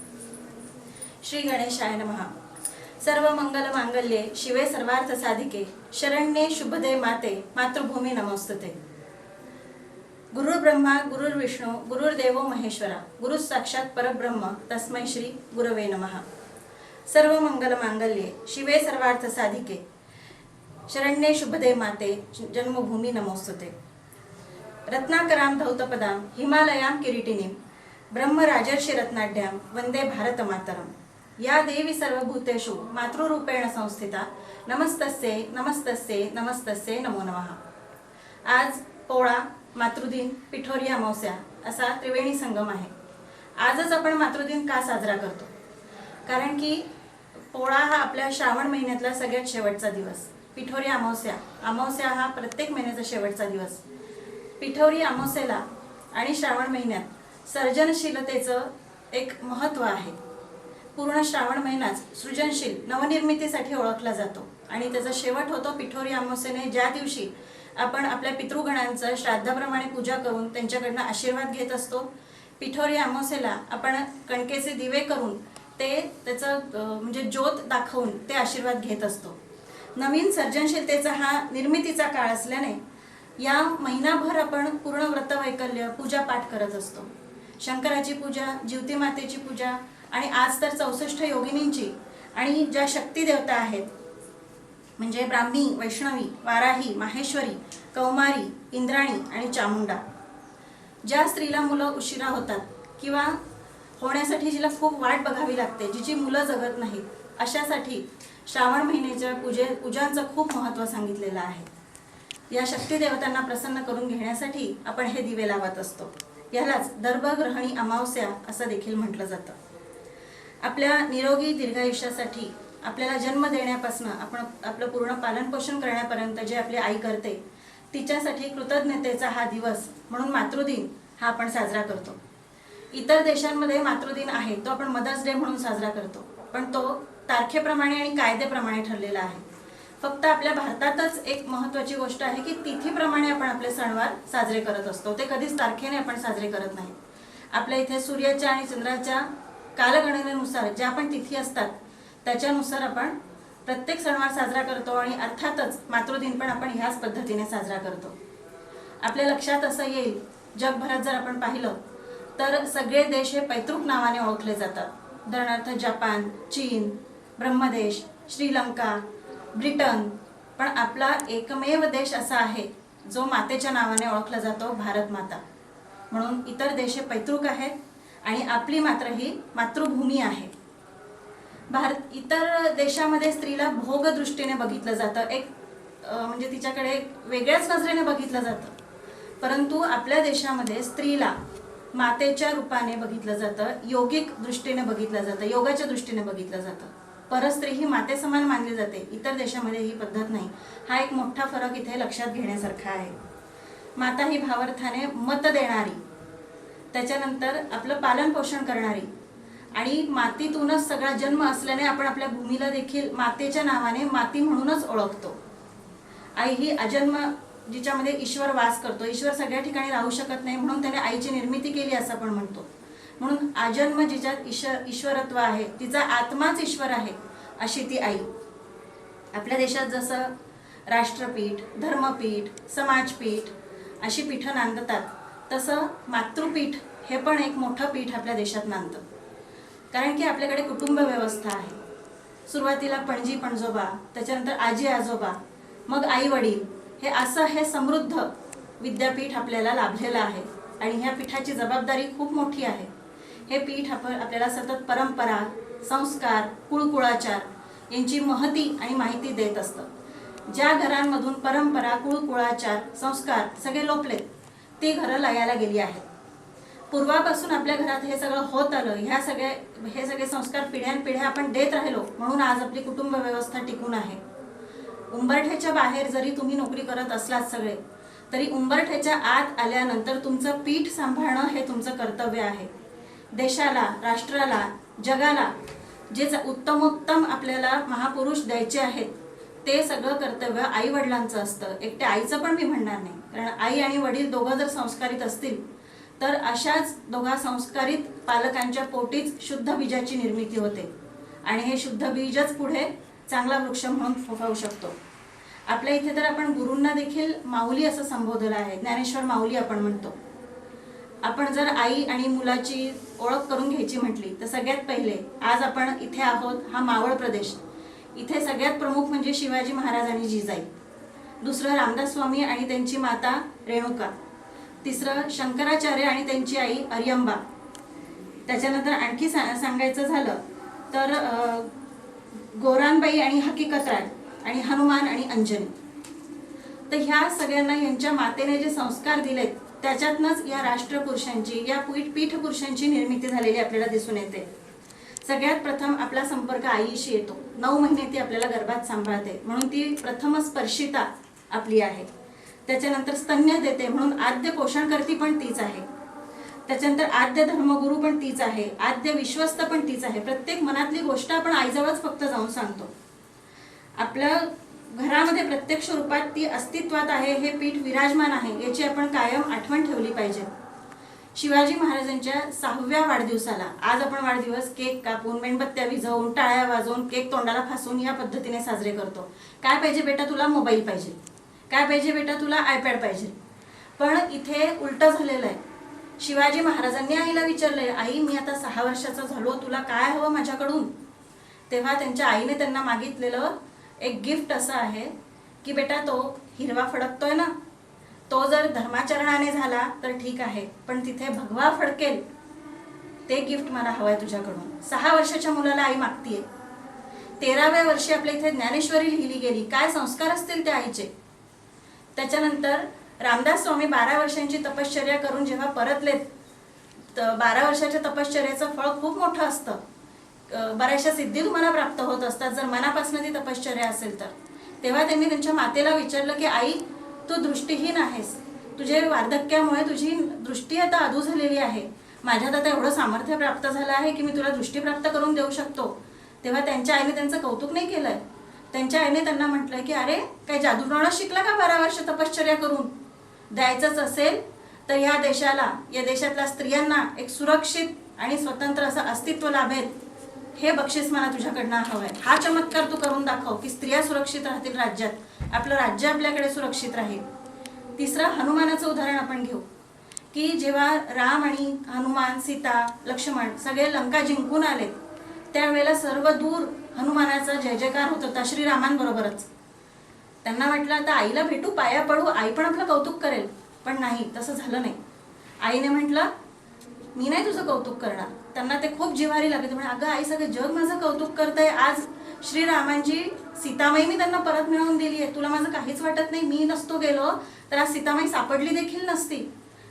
श्री गणेशाय नमः। सर्व मंगल मांगल्ये शिवे सर्वार्थ साधिके शरण्ये शुभदे माते मातृभूमि नमोस्तुते। गुरुर् ब्रह्मा गुरुर्विष्णू गुरुर्देवो महेश्वरा गुरु साक्षात परब्रह्म तस्मै श्री गुरवे नमः। सर्व मंगल मांगल्ये शिवे सर्वार्थ साधिके शरण्ये शुभदे माते जन्मभूमि नमोस्तुते। रत्नाकरां धौतपदां हिमालयां किरीटिनीं ब्रह्मराजर्षि रत्नाढ्यां वंदे भारत मातरम्। या देवी सर्वभूतेषु मातृरूपेण संस्थिता नमस्तस्यै नमस्तस्यै नमस्तस्यै नमो नमः। आज पोळा, मातृदिन, पिठोरी अमावस्या असा त्रिवेणी संगम आहे। आजच आपण मातृदिन का साजरा करतो? कारण की पोळा हा आपल्या श्रावण महिन्यातला सगळ्यात शेवटचा दिवस, पिठोरी अमावस्या हा प्रत्येक महिन्याचा शेवटचा दिवस। पिठोरी अमावस्येला आणि श्रावण महिन्यात सर्जनशीलतेचं एक महत्त्व आहे। पूर्ण श्रावण महिनाच सृजनशील नवनिर्मितीसाठी ओळखला जातो आणि त्याचा शेवट होतो पिठोरी अमावस्येने, ज्या दिवशी आपण आपल्या पितृगणांचं श्राद्धाप्रमाणे पूजा करून त्यांच्याकडनं आशीर्वाद घेत असतो। पिठोरी अमावस्येला आपण कणकेचे दिवे करून त्याचं म्हणजे ज्योत दाखवून ते आशीर्वाद घेत असतो। नवीन सर्जनशीलतेचा हा निर्मितीचा काळ असल्याने या महिनाभर आपण पूर्ण व्रतवैकल्य पूजापाठ करत असतो। शंकराची पूजा, जिवती मातेची पूजा आणि आज तर 64 योगिनींची आणि ज्या शक्ती देवता आहेत म्हणजे ब्राह्मी, वैष्णवी, वाराही, माहेश्वरी, कौमारी, इंद्राणी आणि चामुंडा। ज्या स्त्रीला मुलं उशिरा होतात किंवा होण्यासाठी जिला खूप वाट बघावी लागते, जिची मुलं जगत नाहीत, अशासाठी श्रावण महिन्याच्या पूजांचं खूप महत्त्व सांगितलेलं आहे। या शक्ती देवतांना प्रसन्न करून घेण्यासाठी आपण हे दिवे लावत असतो। यालाच दर्भग्रहणी अमावस्या असं देखील म्हटलं जातं। आपल्या निरोगी दीर्घायुष्यासाठी आपल्याला जन्म देण्यापासून आपण आपलं पूर्ण पालनपोषण करण्यापर्यंत जे आपली आई करते, तिच्यासाठी कृतज्ञतेचा हा दिवस म्हणून मातृदिन हा आपण साजरा करतो। इतर देशांमध्ये मातृदिन आहे तो आपण मदर्स डे म्हणून साजरा करतो, पण तो तारखेप्रमाणे आणि कायद्याप्रमाणे ठरलेला आहे। फक्त आपल्या भारतातच एक महत्त्वाची गोष्ट आहे की तिथीप्रमाणे आपण आपले सणवार साजरे करत असतो, ते कधीच तारखेने आपण साजरे करत नाही। आपल्या इथे सूर्याच्या आणि चंद्राच्या कालगणनेनुसार ज्या पण तिथी असतात त्याच्यानुसार आपण प्रत्येक सणवार साजरा करतो आणि अर्थातच मातृदिन पण आपण ह्याच पद्धतीने साजरा करतो। आपल्या लक्षात असं येईल, जगभरात जर आपण पाहिलं तर सगळे देश हे पैतृक नावाने ओळखले जातात। उदाहरणार्थ जपान, चीन, ब्रह्मदेश, श्रीलंका, ब्रिटन, पण आपला एकमेव देश असा आहे जो मातेच्या नावाने ओळखला जातो, भारत माता। म्हणून इतर देश पैतृक आहेत आणि आपली मात्र ही मातृभूमी आहे। इतर देशामध्ये स्त्रीला भोग दृष्टीने बघितलं जातं, एक म्हणजे तिच्याकडे वेगळ्याच नजरेने बघितलं जातं, परंतु आपल्या देशामध्ये स्त्रीला मातेच्या रूपाने बघितलं जातं, योगिक दृष्टीने बघितलं जातं, योगाच्या दृष्टीने बघितलं जातं। परस्त्री ही माते समान मानली जाते, इतर देशामध्ये ही पद्धत नाही। हा एक मोठा फरक इथे लक्षात घेण्यासारखा आहे। माता ही भावार्थाने मत देणारी, त्याच्यानंतर आपलं पालन पोषण करणारी आणि मातीतूनच सगळा जन्म असल्याने आपण आपल्या भूमीला देखील मातेच्या नावाने माती म्हणूनच ओळखतो। आई ही अजन्म, जिच्यामध्ये ईश्वर वास करतो. ईश्वर सगळ्या ठिकाणी राहू शकत नाही म्हणून त्याने आईची निर्मिती केली असं आपण म्हणतो. म्हणून अजन्म जिच्यात ईश्वरत्व आहे, तिचा आत्माच ईश्वर आहे, अशी ती आई. आपल्या देशात जसं राष्ट्रपीठ, धर्मपीठ, समाजपीठ अशी पीठं नांदतात, तसं मातृपीठ हे पण एक मोठं पीठ आपल्या देशात नांदतं. कारण की आपल्याकडे कुटुंब व्यवस्था आहे. सुरुवातीला पणजी पणजोबा, त्याच्यानंतर आजी आजोबा, मग आई वडील, हे समृद्ध विद्यापीठ आपल्याला लाभलेलं आहे. आणि ह्या पीठाची जबाबदारी खूप मोठी आहे. हे पीठ आपल्याला सतत परंपरा, संस्कार, कुळकुळाचार यांची महती आणि माहिती देत असतं. ज्या घरांमधून परंपरा, कुळकुळाचार, संस्कार सगळे लोपलेत, ती घरं लयाला गेली आहेत. पूर्वापासून आपल्या घरात हे सगळं होत आलं. हे सगळे संस्कार पिढ्यानपिढ्या आपण देत राहिलो, म्हणून आज आपली कुटुंब व्यवस्था टिकून आहे. उंबरठ्याच्या बाहेर जरी तुम्ही नोकरी करत असलात सगळे, तरी उंबरठ्याच्या आत आल्यानंतर तुमचं पीठ सांभाळणं हे तुमचं कर्तव्य आहे. देशाला, राष्ट्राला, जगाला जे उत्तमोत्तम आपल्याला महापुरुष द्यायचे आहेत, ते सगळं कर्तव्य आई वडिलांचं असतं. एकट्या आईचं पण मी म्हणणार नाही, कारण आई आणि वडील दोघं जर संस्कारित असतील तर अशाच दोघा संस्कारित पालकांच्या पोटीच शुद्ध बीजाची निर्मिती होते आणि हे शुद्ध बीजच पुढे चांगला वृक्ष म्हणून फोफावू शकतो. आपल्या इथे तर आपण गुरूंना देखील माऊली असं संबोधलं आहे. ज्ञानेश्वर माऊली आपण म्हणतो. आपण जर आई आणि मुलाची ओळख करून घ्यायची म्हटली तर सगळ्यात पहिले आज आपण इथे आहोत, हा मावळ प्रदेश. इथे सगळ्यात प्रमुख म्हणजे शिवाजी महाराज आणि जिजाई. दुसरं रामदास स्वामी आणि त्यांची माता रेणुका. तिसरं शंकराचार्य आणि त्यांची आई अरियंबा. त्याच्यानंतर आणखी सांगायचं झालं तर गोरानबाई आणि हकीकतराय आणि हनुमान आणि अंजनी. तर ह्या सगळ्यांना यांच्या मातेने जे संस्कार दिलेत त्याच्यातनंच या राष्ट्रपुरुषांची, या पीठपुरुषांची निर्मिती झालेली आपल्याला दिसून येते. सगळ्यात प्रथम आपला संपर्क आईशी येतो. 9 महिने ती आपल्याला गर्भात सांभाळते म्हणून ती प्रथम स्पर्शिता आपली आहे. त्याच्यानंतर स्तन्य देते म्हणून आद्य पोषणकर्ती पण तीच आहे. त्याच्यानंतर आद्य धर्मगुरू पण तीच आहे, आद्य विश्वस्त पण तीच आहे. प्रत्येक मनातली गोष्ट आपण आईजवळच फक्त जाऊन सांगतो. आपल्या घरामध्ये प्रत्यक्ष रूपात ती अस्तित्वात आहे, हे पीठ विराजमान आहे, याची आपण कायम आठवण ठेवली पाहिजे. शिवाजी महाराजांच्या 6व्या वाढदिवसाला आज आपण वाढदिवस केक कापून, मेणबत्त्या विझवून, टाळ्या वाजवून, केक तोंडाला फासून या पद्धतीने साजरे करतो. काय पाहिजे बेटा तुला? मोबाईल पाहिजे. काय पाहिजे बेटा तुला? आयपॅड पाहिजे. पण इथे उलट झालेलं आहे. शिवाजी महाराजांनी आईला विचारलंय, आई मी आता 6 वर्षाचा झालो, तुला काय हवं माझ्याकडून? तेव्हा त्यांच्या आईने त्यांना मागितलेलं एक गिफ्ट असं आहे की बेटा तो हिरवा फडकतोय ना, तो जर धर्माचरणाने झाला तर ठीक आहे, पण तिथे भगवा फडकेल ते गिफ्ट मला हवंय तुझ्याकडून. 6 वर्षाच्या मुलाला आई मागतीये. 13व्या वर्षी आपल्या इथे ज्ञानेश्वरी लिहिली गेली. काय संस्कार असतील त्या आईचे. त्याच्यानंतर रामदास स्वामी 12 वर्षांची तपश्चर्या करून जेव्हा परतलेत, 12 वर्षाच्या तपश्चर्याचं फळ खूप मोठं असतं. बऱ्याचशा सिद्धी तुम्हाला प्राप्त होत असतात जर मनापासून ती तपश्चर्या असेल तर. तेव्हा त्यांनी त्यांच्या मातेला विचारलं की आई तू दृष्टीहीन आहेस, तुझे वार्धक्यामुळे तुझी दृष्टी आता अधू झालेली आहे, माझ्यात आता एवढं सामर्थ्य प्राप्त झालं आहे की मी तुला दृष्टी प्राप्त करून देऊ शकतो. तेव्हा त्यांच्या आईने त्यांचं कौतुक नाही केलंय. त्यांच्या आईने त्यांना म्हटलं की अरे काय जादूटोणा शिकला का 12 वर्ष तपश्चर्या करून? द्यायचंच असेल तर या देशाला, या देशातल्या स्त्रियांना एक सुरक्षित आणि स्वतंत्र असं अस्तित्व लाभेल, हे बक्षीस मला तुझ्याकडनं हवंय. हा चमत्कार तू करून दाखव की स्त्रिया सुरक्षित राहतील राज्यात, आपलं राज्य आपल्याकडे सुरक्षित राहील. तिसरं हनुमानाचं उदाहरण आपण घेऊ की जेव्हा राम आणि हनुमान, सीता, लक्ष्मण सगळे लंका जिंकून आले त्यावेळेला सर्व दूर हनुमानाचा जय जयकार होत होता श्रीरामांबरोबरच. त्यांना म्हटलं आता आईला भेटू, पाया पडू, आई पण आपलं कौतुक करेल. पण नाही, तसं झालं नाही. आईने म्हटलं मी नाही तुझं कौतुक करणार. त्यांना ते खूप जिव्हारी लागले. म्हणजे अगं आई सगळं जग माझं कौतुक करतंय, आज श्रीरामांची सीतामाई मी त्यांना परत मिळवून दिली आहे, तुला माझं काहीच वाटत नाही? मी नसतो गेलो तर आज सीतामाई सापडली देखील नसती.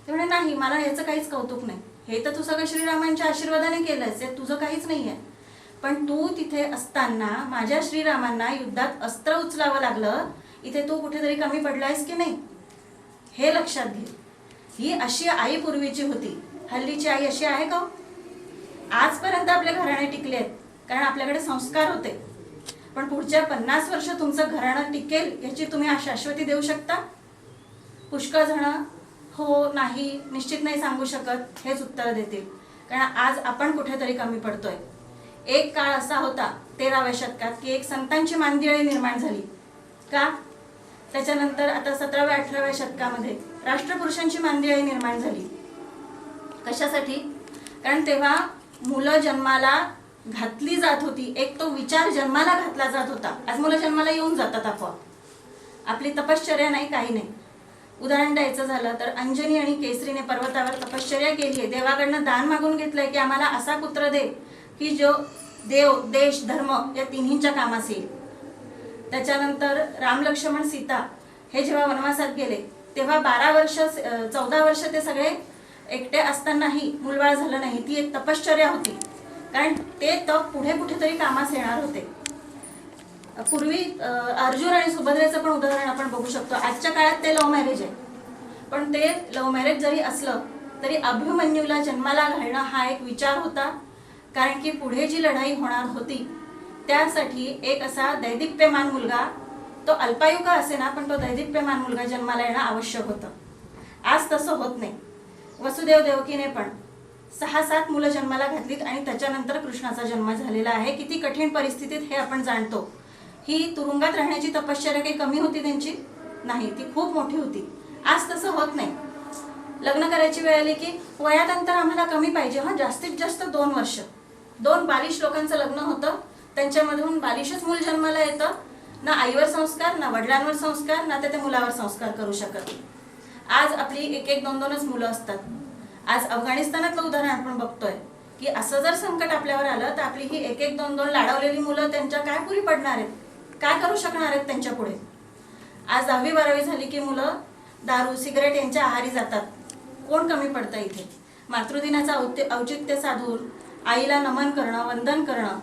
ते म्हणे नाही, मला याचं काहीच कौतुक नाही, हे तर तू सगळं श्रीरामांच्या आशीर्वादाने केलंयस, तुझं काहीच नाहीये. पण तू तिथे असताना माझ्या श्रीरामांना युद्धात अस्त्र उचलावं लागलं, इथे तू कुठेतरी कमी पडलायस की नाही हे लक्षात घे. ही अशी आई पूर्वीची होती. हल्लीची आई अशी आहे का? आजपर्यंत आपले घराणे टिकले आहेत कारण आपल्याकडे संस्कार होते. पण पुढच्या 50 वर्ष तुमचं घराणं टिकेल याची तुम्ही शाश्वती देऊ शकता? पुष्कळ जण हो नाही निश्चित नाही सांगू शकत हेच उत्तर देतील, कारण आज आपण कुठेतरी कमी पडतोय. एक काळ असा होता 13व्या शतकात की एक संतांची मांदियाळी निर्माण झाली का? त्याच्यानंतर आता 17व्या 18व्या शतकामध्ये राष्ट्रपुरुषांची मांदियाळी निर्माण झाली. कशासाठी? कारण तेव्हा मुलं जन्माला घातली जात होती, एक तो विचार जन्माला घातला जात होता. आज मुलं जन्माला येऊन जातात आपोआप, आपली तपश्चर्या नाही, काही नाही. उदाहरण द्यायचं झालं तर अंजनी आणि केसरीने पर्वतावर तपश्चर्या केली आहे, देवाकडनं दान मागून घेतलंय की आम्हाला असा पुत्र दे की जो देव देश धर्म या तिन्हींच्या कामास येईल. त्याच्यानंतर राम लक्ष्मण सीता हे जेव्हा वनवासात गेले तेव्हा 14 वर्ष ते सगळे एकटे असतानाही मुलबाळ झालं नाही. ती एक तपश्चर्या होती, कारण ते तप पुढे कुठेतरी कामास येणार होते. पूर्वी अर्जुन आणि सुभद्रेचं पण उदाहरण आपण बघू शकतो. आजच्या काळात ते लव्ह मॅरेज आहे, पण ते लव्ह मॅरेज जरी असलं तरी अभिमन्यूला जन्माला घालणं हा एक विचार होता, कारण की पुढे जी लढाई होणार होती त्यासाठी एक असा दैदिप्यमान मुलगा, तो अल्पायू का असे ना, पण तो दैदिप्यमान मुलगा जन्माला येणं आवश्यक होतं. आज तसं होत नाही. वसुदेव देवकीने पण 6-7 मुलं जन्माला घातलीत आणि त्याच्यानंतर कृष्णाचा जन्म झालेला आहे. किती कठीण परिस्थितीत हे आपण जाणतो. ही तुरुंगात राहण्याची तपश्चर्या काही कमी होती त्यांची? नाही, ती खूप मोठी होती. आज तसं होत नाही. लग्न करायची वेळ आली की वयात अंतर आम्हाला कमी पाहिजे, जास्तीत जास्त 2 वर्ष. 2 बालिश लोकांचं लग्न होतं, त्यांच्यामधून बालिशच मूल जन्माला येतं. ना आईवर संस्कार, ना वडिलांवर संस्कार, ना त्या मुलावर संस्कार करू शकत. आज आपली 1-1, 2-2च मुलं असतात. आज अफगाणिस्तानातलं उदाहरण आपण बघतोय की असं जर संकट आपल्यावर आलं तर आपली ही 1-1, 2-2 लाडवलेली मुलं त्यांच्या काय पुरी पडणार आहेत, काय करू शकणार आहेत त्यांच्या पुढे. आज 10वी-12वी झाली की मुलं दारू सिगरेट यांच्या आहारी जातात. कोण कमी पडतं इथे? मातृदिनाचं औचित्य साधून आईला नमन करणं, वंदन करणं,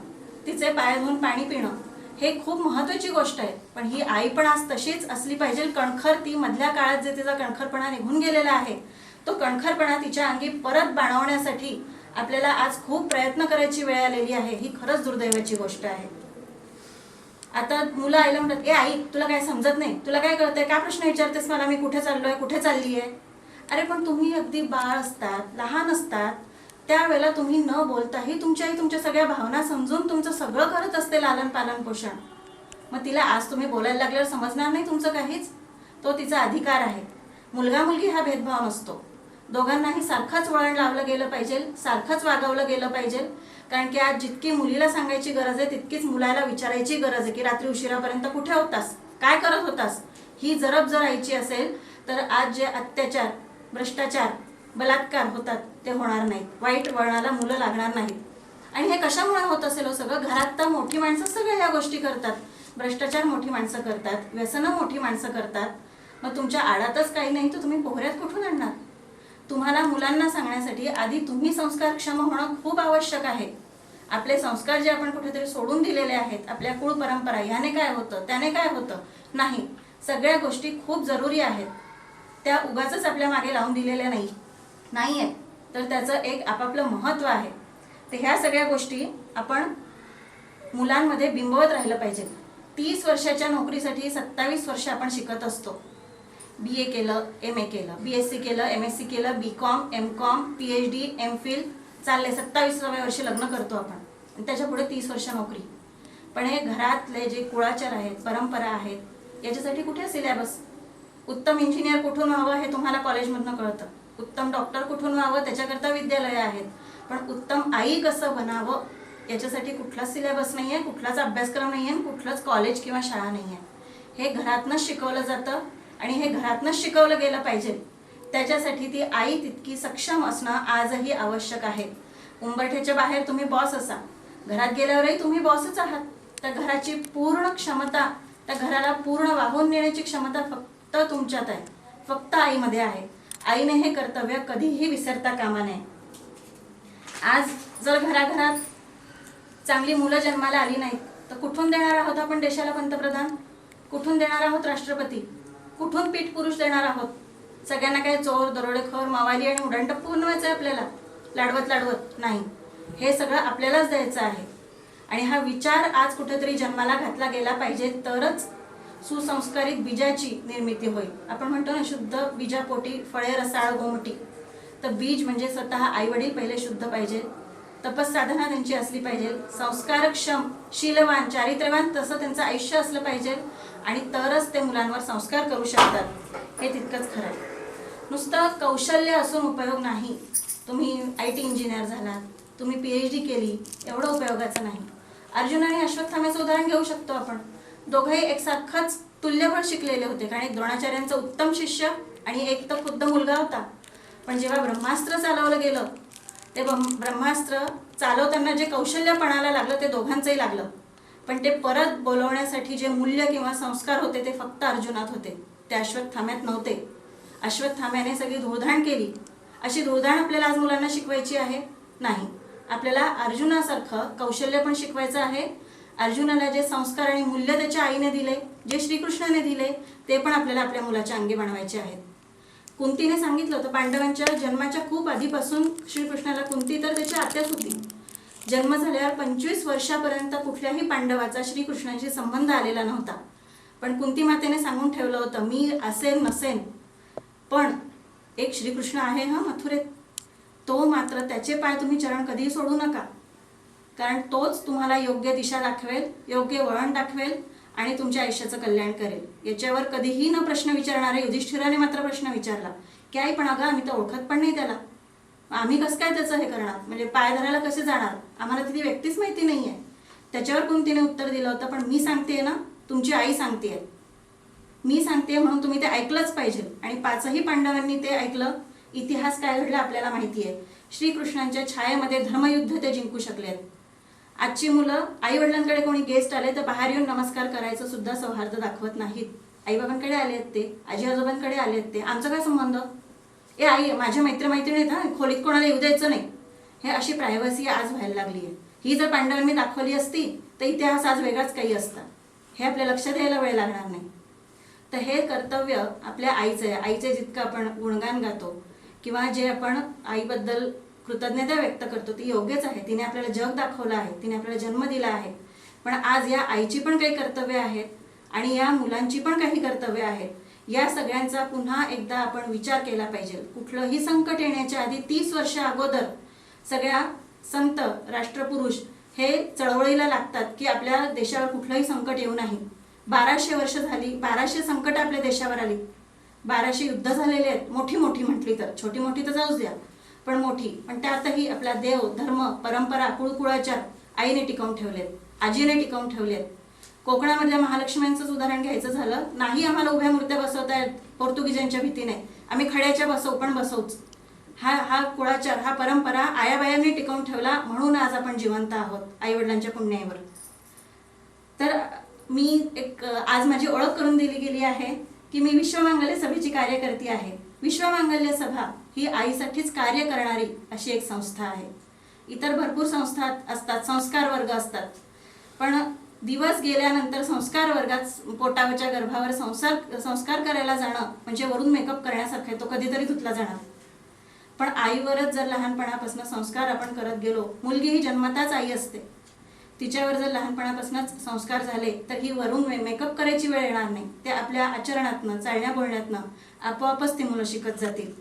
तिचे पाय धुवून पाणी पिणं हे खूप महत्त्वाची गोष्ट आहे. पण ही आई पण आज तशीच असली पाहिजे. कणखर, ती मधल्या काळात जे तिचा कणखरपणा निघून गेलेला आहे तो कणखरपणा तिच्या अंगी परत बाणवण्यासाठी आपल्याला आज खूप प्रयत्न करायची वेळ आलेली आहे. ही खरंच दुर्दैवाची गोष्ट आहे. आता मुलं आईला म्हणतात, ए आई तुला काय समजत नाही, तुला काय कळतंय, काय प्रश्न विचारतेस मला, मी कुठे चाललोय, कुठे चालली आहे? अरे पण तुम्ही अगदी बाळ असतात, लहान असतात, त्यावेळेला तुम्ही न बोलताही तुमची आई तुमच्या सगळ्या भावना समजून तुमचं सगळं करत असते, लालन पालन पोषण. मग तिला आज तुम्ही बोलायला लागल्यावर समजणार नाही तुमचं काहीच? तो तिचा अधिकार आहे. मुलगा मुलगी हा भेदभाव नसतो. दोघांनाही सारखंच वळण लावलं गेलं पाहिजे, सारखंच वागवलं गेलं पाहिजे. कारण की आज जितकी मुलीला सांगायची गरज आहे तितकीच मुलाला विचारायची गरज आहे की रात्री उशिरापर्यंत कुठे होतास, काय करत होतास. ही जरब जर आईची असेल तर आज जे अत्याचार, भ्रष्टाचार, बलात्कार होतात ते होणार नाहीत, वाईट वळणाला मुलं लागणार नाहीत. आणि हे कशामुळे होत असेल हो सगळं? घरात तर मोठी माणसं सगळ्या ह्या गोष्टी करतात. भ्रष्टाचार मोठी माणसं करतात, व्यसनं मोठी माणसं करतात. मग तुमच्या आडातच काही नाही तर तुम्ही पोहऱ्यात कुठून आणणार? तुम्हाला मुलांना सांगण्यासाठी आधी तुम्ही संस्कारक्षम होणं खूप आवश्यक आहे. आपले संस्कार जे आपण कुठेतरी सोडून दिलेले आहेत, आपल्या कुळ परंपरा, ह्याने काय होतं त्याने काय होतं, नाही, सगळ्या गोष्टी खूप जरुरी आहेत. त्या उगाचच आपल्या मागे लावून दिलेल्या नाही आहेत, तर त्याचं एक आपापलं महत्त्व आहे. तर ह्या सगळ्या गोष्टी आपण मुलांमध्ये बिंबवत राहिलं पाहिजे. 30 वर्षाच्या नोकरीसाठी 27 वर्ष आपण शिकत असतो. BA केलं, MA केलं, BSc केलं, MSc केलं, BCom, MCom, PhD, MPhil चालले, 27व्या वर्षी लग्न करतो आपण आणि त्याच्या पुढे 30 वर्ष नोकरी. पण हे घरातले जे कुळाचार आहेत, परंपरा आहेत, याच्यासाठी कुठे सिलेबस? उत्तम इंजिनियर कुठून व्हावं हे तुम्हाला कॉलेजमधनं कळतं, उत्तम डॉक्टर कुठून व्हावं त्याच्याकरता विद्यालयं आहेत, पण उत्तम आई कसं बनावं याच्यासाठी कुठलाच सिलेबस नाही आहे, कुठलाच अभ्यासक्रम नाही आहे, कुठलंच कॉलेज किंवा शाळा नाही आहे. हे घरातनंच शिकवलं जातं आणि हे घरातनंच शिकवलं गेलं पाहिजे. त्याच्यासाठी ती आई तितकी सक्षम असणं आजही आवश्यक आहे. उंबरठ्याच्या बाहेर तुम्ही बॉस असा, घरात गेल्यावरही तुम्ही बॉसच आहात. त्या घराची पूर्ण क्षमता, त्या घराला पूर्ण वाहून नेण्याची क्षमता फक्त तुमच्यात आहे, फक्त आईमध्ये आहे. आईने हे कर्तव्य कधीही विसरता कामा नये. आज जर घराघरात चांगली मुलं जन्माला आली नाहीत तर कुठून देणार आहोत आपण देशाला पंतप्रधान? कुठून देणार आहोत राष्ट्रपती? कुठून पीठ पुरुष देणार आहोत? सगळ्यांना काय चोर, दरोडेखोर, मावाली आणि उडणटप्पू बनवायचं आहे आपल्याला, लाडवत नाही. हे सगळं आपल्यालाच द्यायचं आहे. आणि हा विचार आज कुठेतरी जन्माला घातला गेला पाहिजे, तरच सुसंस्कारित बीजाची निर्मिती होईल. आपण म्हणतो ना, शुद्ध बीजापोटी फळे रसाळ गोमटी. तर बीज म्हणजे स्वतः आई वडील पहिले शुद्ध पाहिजे, तपस्साधना त्यांची असली पाहिजे, संस्कारक्षम, शीलवान, चारित्र्यवान तसं त्यांचं आयुष्य असलं पाहिजे, आणि तरच ते मुलांवर संस्कार करू शकतात. हे तितकंच खरं आहे. नुसतं कौशल्य असून उपयोग नाही. तुम्ही IT इंजिनियर झालात, तुम्ही PhD केली, एवढं उपयोगाचं नाही. अर्जुन आणि अश्वत्थाम्याचं उदाहरण घेऊ शकतो आपण. दोघंही एकसारखाच तुल्यबळ शिकलेले होते, कारण एक द्रोणाचार्यांचा उत्तम शिष्य आणि एक तर खुद्द मुलगा होता. पण जेव्हा ब्रह्मास्त्र चालवलं गेलं, ते ब्रह्मास्त्र चालवताना जे कौशल्य पणाला लागलं ते दोघांचंही लागलं, पण ते परत बोलवण्यासाठी जे मूल्य किंवा संस्कार होते ते फक्त अर्जुनात होते, ते अश्वत्थाम्यात नव्हते. अश्वत्थाम्याने सगळी धुळधाण केली. अशी धुळधाण आपल्याला आज मुलांना शिकवायची आहे? नाही. आपल्याला अर्जुनासारखं कौशल्य पण शिकवायचं आहे. अर्जुनाला जे संस्कार आणि मूल्य त्याच्या आईने दिले, जे श्रीकृष्णाने दिले, ते पण आपल्याला आपल्या मुलाच्या अंगी बनवायचे आहेत. कुंतीने सांगितलं होतं, पांडवांच्या जन्माच्या खूप आधीपासून श्रीकृष्णाला कुंती तर त्याची आत्याच होती. जन्म झाल्यावर 25 वर्षापर्यंत कुठल्याही पांडवाचा श्रीकृष्णाशी संबंध आलेला नव्हता. पण कुंती मातेने सांगून ठेवलं होतं, मी असेन नसेन, पण एक श्रीकृष्ण आहे हा मथुरेत, तो मात्र त्याचे पाय तुम्ही चरण कधीही सोडू नका, कारण तोच तुम्हाला योग्य दिशा दाखवेल, योग्य वळण दाखवेल आणि तुमच्या आयुष्याचं कल्याण करेल. याच्यावर कधीही न प्रश्न विचारणाऱ्या युधिष्ठिराने मात्र प्रश्न विचारला की आई, पण अगं आम्ही तर ओळखत पण नाही त्याला, आम्ही कसं काय त्याचं हे करणार, म्हणजे पाय धरायला कसे जाणार, आम्हाला ती व्यक्तीच माहिती नाही आहे. त्याच्यावर कुंतीने उत्तर दिलं होतं, पण मी सांगते ना, तुमची आई सांगते, मी सांगते म्हणून तुम्ही ते ऐकलंच पाहिजे. आणि 5ही पांडवांनी ते ऐकलं. इतिहास काय घडला आपल्याला माहिती आहे. श्रीकृष्णांच्या छायेमध्ये धर्मयुद्ध ते जिंकू शकलेत. आजची मुलं आई वडिलांकडे कोणी गेस्ट आले तर बाहेर येऊन नमस्कार करायचं सुद्धा सौहार्द दाखवत नाहीत. आईबाबांकडे आले आहेत ते, आजी आजोबांकडे आले आहेत ते, आमचा काय संबंध, ए आई माझ्या मैत्रिणी आहेत हा, खोलीत कोणाला येऊ द्यायचं नाही, हे अशी प्रायव्हसी आज व्हायला लागली आहे. ही जर पांडवांनी दाखवली असती तर इतिहास आज वेगळाच काही असता. हे आपल्या लक्षात यायला वेळ लागणार नाही. तर हे कर्तव्य आपल्या आईचं आहे. आईचे जितकं आपण गुणगान गातो किंवा जे आपण आईबद्दल कृतज्ञता व्यक्त करतो ती योग्यच आहे. तिने आपल्याला जग दाखवलं आहे, तिने आपल्याला जन्म दिला आहे. पण आज या आईची पण काही कर्तव्य आहेत आणि या मुलांची पण काही कर्तव्य आहेत. या सगळ्यांचा पुन्हा एकदा आपण विचार केला पाहिजे. कुठलंही संकट येण्याच्या आधी 30 वर्ष अगोदर सगळ्या संत राष्ट्रपुरुष हे चळवळीला लागतात की आपल्या देशावर कुठलंही संकट येऊ नाही. 1200 वर्ष झाली, 1200 संकट आपल्या देशावर आली, 1200 युद्ध झालेले आहेत, मोठी मोठी म्हटली तर, छोटी मोठी तर जाऊच द्या, पण मोठी. पण त्यातही आपला देव, धर्म, परंपरा, कुळकुळाचार आईने टिकवून ठेवलेत, आजीने टिकवून ठेवलेत. कोकणामधल्या महालक्ष्म्यांचंच उदाहरण घ्यायचं झालं, नाही आम्हाला उभ्या मूर्त्या बसवतायत पोर्तुगीजांच्या भीतीने, आम्ही खड्याच्या बसवू, पण बसवूच. हा कुळाचार, हा परंपरा आयाबायांनी टिकवून ठेवला, म्हणून आज आपण जिवंत आहोत आईवडिलांच्या पुण्याईवर. तर मी आज माझी ओळख करून दिली गेली आहे की मी विश्वमांगल्य सभेची कार्यकर्ती आहे. विश्वमांगल्य सभा ही आईसाठीच कार्य करणारी अशी एक संस्था आहे. इतर भरपूर संस्था असतात, संस्कार वर्ग असतात, पण दिवस गेल्यानंतर संस्कार वर्गात पोटावरच्या गर्भावर संस्कार करायला जाणं म्हणजे वरून मेकअप करण्यासारखं आहे, तो कधीतरी धुतला जाणार. पण आईवरच जर लहानपणापासून संस्कार आपण करत गेलो, मुलगी ही जन्मताच आई असते, तिच्यावर जर लहानपणापासूनच संस्कार झाले तर ही वरून मेकअप करायची वेळ येणार नाही. ते आपल्या आचरणातनं, चालण्या बोलण्यातनं आपोआपच ती मुलं शिकत जातील.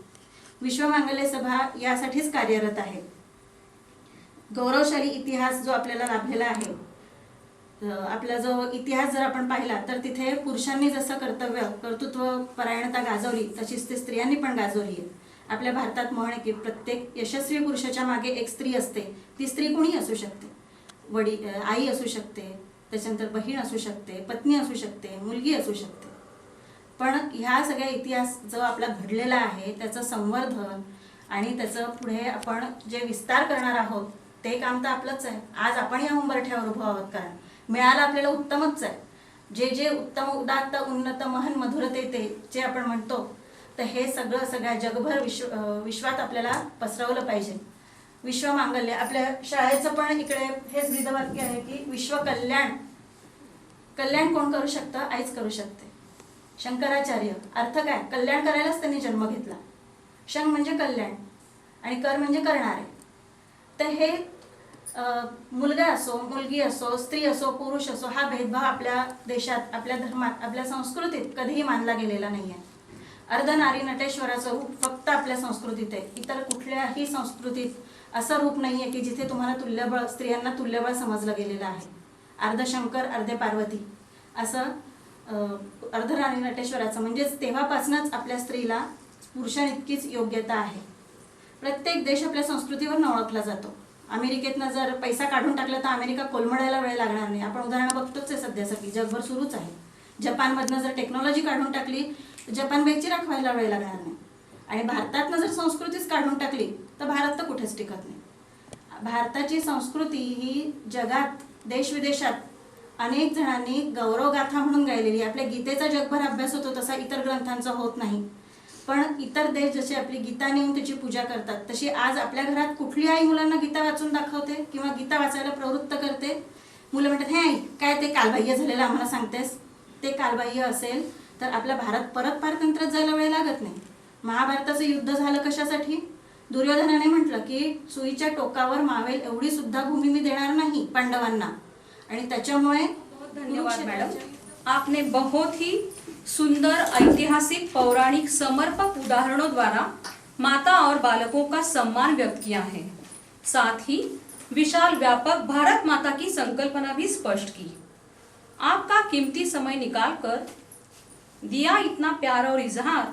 विश्वमांगल्य सभा यासाठीच कार्यरत आहे. गौरवशाली इतिहास जो आपल्याला लाभलेला आहे, आपला जो इतिहास जर आपण पाहिला तर तिथे पुरुषांनी जसं कर्तृत्व परायणता गाजवली तशीच ते स्त्रियांनी पण गाजवली आहे. आपल्या भारतात म्हण आहे की प्रत्येक यशस्वी पुरुषाच्या मागे एक स्त्री असते. ती स्त्री कोणी असू शकते, आई असू शकते, त्याच्यानंतर बहीण असू शकते, पत्नी असू शकते, मुलगी असू शकते. पण ह्या सगळ्या इतिहास जो आपला घडलेला आहे त्याचं संवर्धन आणि त्याचं पुढे आपण जे विस्तार करणार आहोत ते काम तर आपलंच आहे. आज आपण या उंबरठ्यावर उभं आहोत, कारण मिळालं आपल्याला उत्तमच आहे. जे जे उत्तम, उदात्त, उन्नत, महन, मधुरते जे आपण म्हणतो, तर हे सगळं सगळ्या जगभर विश्वात आपल्याला पसरवलं पाहिजे. विश्वमांगल्य आपल्या शाळेचं पण इकडे हेच ब्रीदवाक्य आहे की विश्व कल्याण. कल्याण कोण करू शकतं? आईच करू शकते. शंकराचार्य अर्थ काय? कल्याण करायलाच त्यांनी जन्म घेतला. शं म्हणजे कल्याण आणि कर म्हणजे करणारे. तर हे मुलगा असो, मुलगी असो, स्त्री असो, पुरुष असो, हा भेदभाव आपल्या देशात, आपल्या धर्मात, आपल्या संस्कृतीत कधीही मानला गेलेला नाही आहे. अर्धनारी नटेश्वराचं रूप फक्त आपल्या संस्कृतीत आहे. इतर कुठल्याही संस्कृतीत असं रूप नाही आहे की जिथे तुम्हाला तुल्यबळ, स्त्रियांना तुल्यबळ समजलं गेलेलं आहे. अर्धशंकर अर्धे पार्वती असं अर्धनारी नटेश्वराचं म्हणजेच तेव्हापासूनच आपल्या स्त्रीला पुरुषांइतकीच योग्यता आहे. प्रत्येक देश आपल्या संस्कृतीवर ओळखला जातो. अमेरिकेतनं जर पैसा काढून टाकला तर अमेरिका कोलमडायला वेळ लागणार नाही. आपण उदाहरणं बघतोच आहे सध्यासाठी, जगभर सुरूच आहे. जपानमधनं जर टेक्नॉलॉजी काढून टाकली तर जपान वेगची राखवायला वेळ लागणार नाही. आणि भारतातनं जर संस्कृतीच काढून टाकली तर भारत तर कुठेच टिकत नाही. भारताची संस्कृती ही जगात, देशविदेशात अनेक जणांनी गौरवगाथा म्हणून गायलेली. आपल्या गीतेचा जगभर अभ्यास होतो तसा इतर ग्रंथांचा होत नाही. पण इतर देश जसे आपली गीता नेऊन त्याची पूजा करतात, तशी आज आपल्या घरात कुठली आई मुलांना गीता वाचून दाखवते किंवा गीता वाचायला प्रवृत्त करते? मुलं म्हणतात, हे आई काय ते कालबाह्य झालेलं आम्हाला सांगतेस? ते कालबाह्य असेल तर आपला भारत परत पारतंत्र्यात जायला वेळ लागत नाही. महाभारताचं युद्ध झालं कशासाठी? दुर्योधनाने म्हटलं की सुईच्या टोकावर मावेल एवढी सुद्धा भूमी मी देणार नाही पांडवांना. आणि त्याच्यामुळे धन्यवाद मैडम, आपने बहुत ही सुंदर ऐतिहासिक पौराणिक समर्पक उदाहरणों द्वारा माता और बालकों का सम्मान व्यक्त किया है. साथ ही विशाल व्यापक भारत माता की संकल्पना भी स्पष्ट की. आपका कीमती समय निकालकर दिया इतना प्यार और इजहार,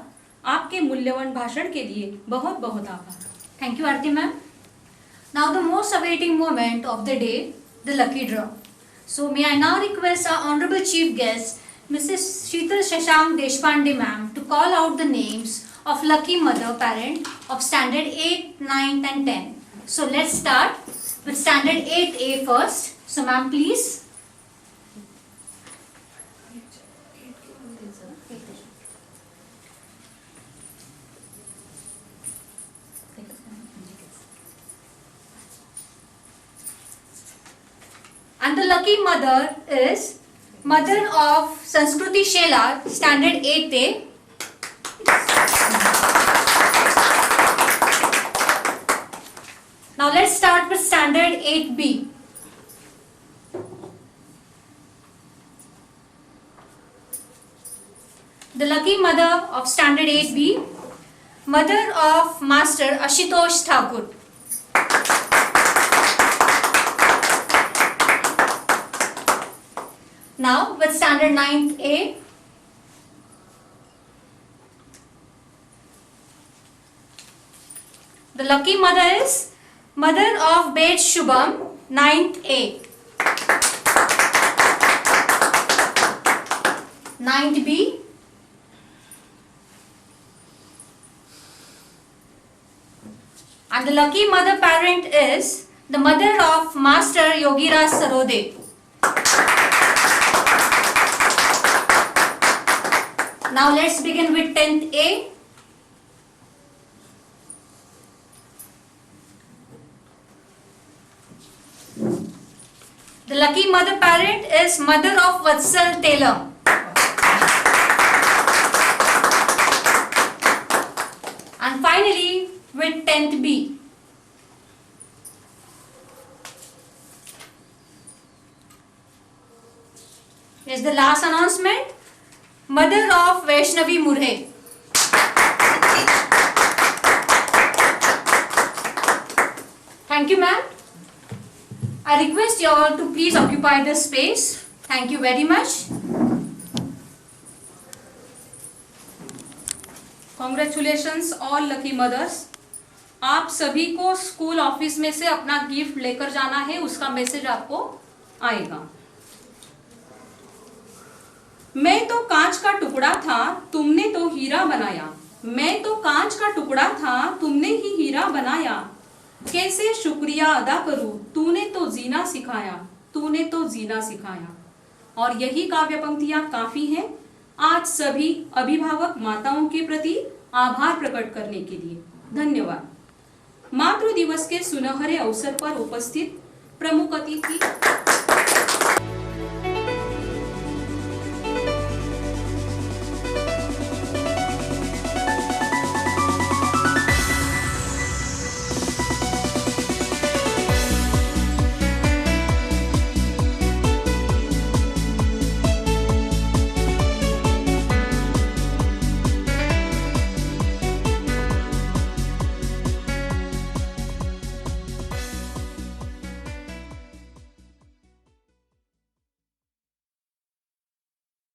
आपके मूल्यवान भाषण के लिए बहुत बहुत आभार. Thank you, Aarti ma'am. Now the most awaiting moment of the day, the lucky draw. So may I now request our honorable chief guest, Mrs. Sheetal Shashank Deshpande ma'am, to call out the names of lucky mother parent of standard 8, 9 and 10. So let's start with standard 8A first. So ma'am, please. And the lucky mother is mother of Sanskruti Shelar, standard 8A. Now let's start with standard 8B. The lucky mother of standard 8B, mother of Master Ashutosh Thakur. Now with standard 9th A, the lucky mother is mother of Bed Shubham, 9th A. 9th B, and the lucky mother parent is the mother of Master Yogiraj Sarode. Now let's begin with 10th A. The lucky mother parent is mother of Vatsal Taylor. And finally with 10th B. Here's the last announcement. Mother of Vaishnavi Murhe. Thank you, ma'am. I request you all to please occupy the space. Thank you very much. Congratulations all lucky mothers. आप सभी को school office में से अपना gift लेकर जाना है, उसका message आपको आएगा. मैं तो कांच का टुकड़ा था, तुमने तो हीरा बनाया. मैं तो कांच का टुकड़ा था, तुमने ही हीरा बनाया. कैसे शुक्रिया अदा करूं, तूने तो जीना सिखाया, तूने तो जीना सिखाया. और यही काव्य पंक्तियां काफी हैं आज सभी अभिभावक माताओं के प्रति आभार प्रकट करने के लिए. धन्यवाद. मातृ दिवस के सुनहरे अवसर पर उपस्थित प्रमुख अतिथि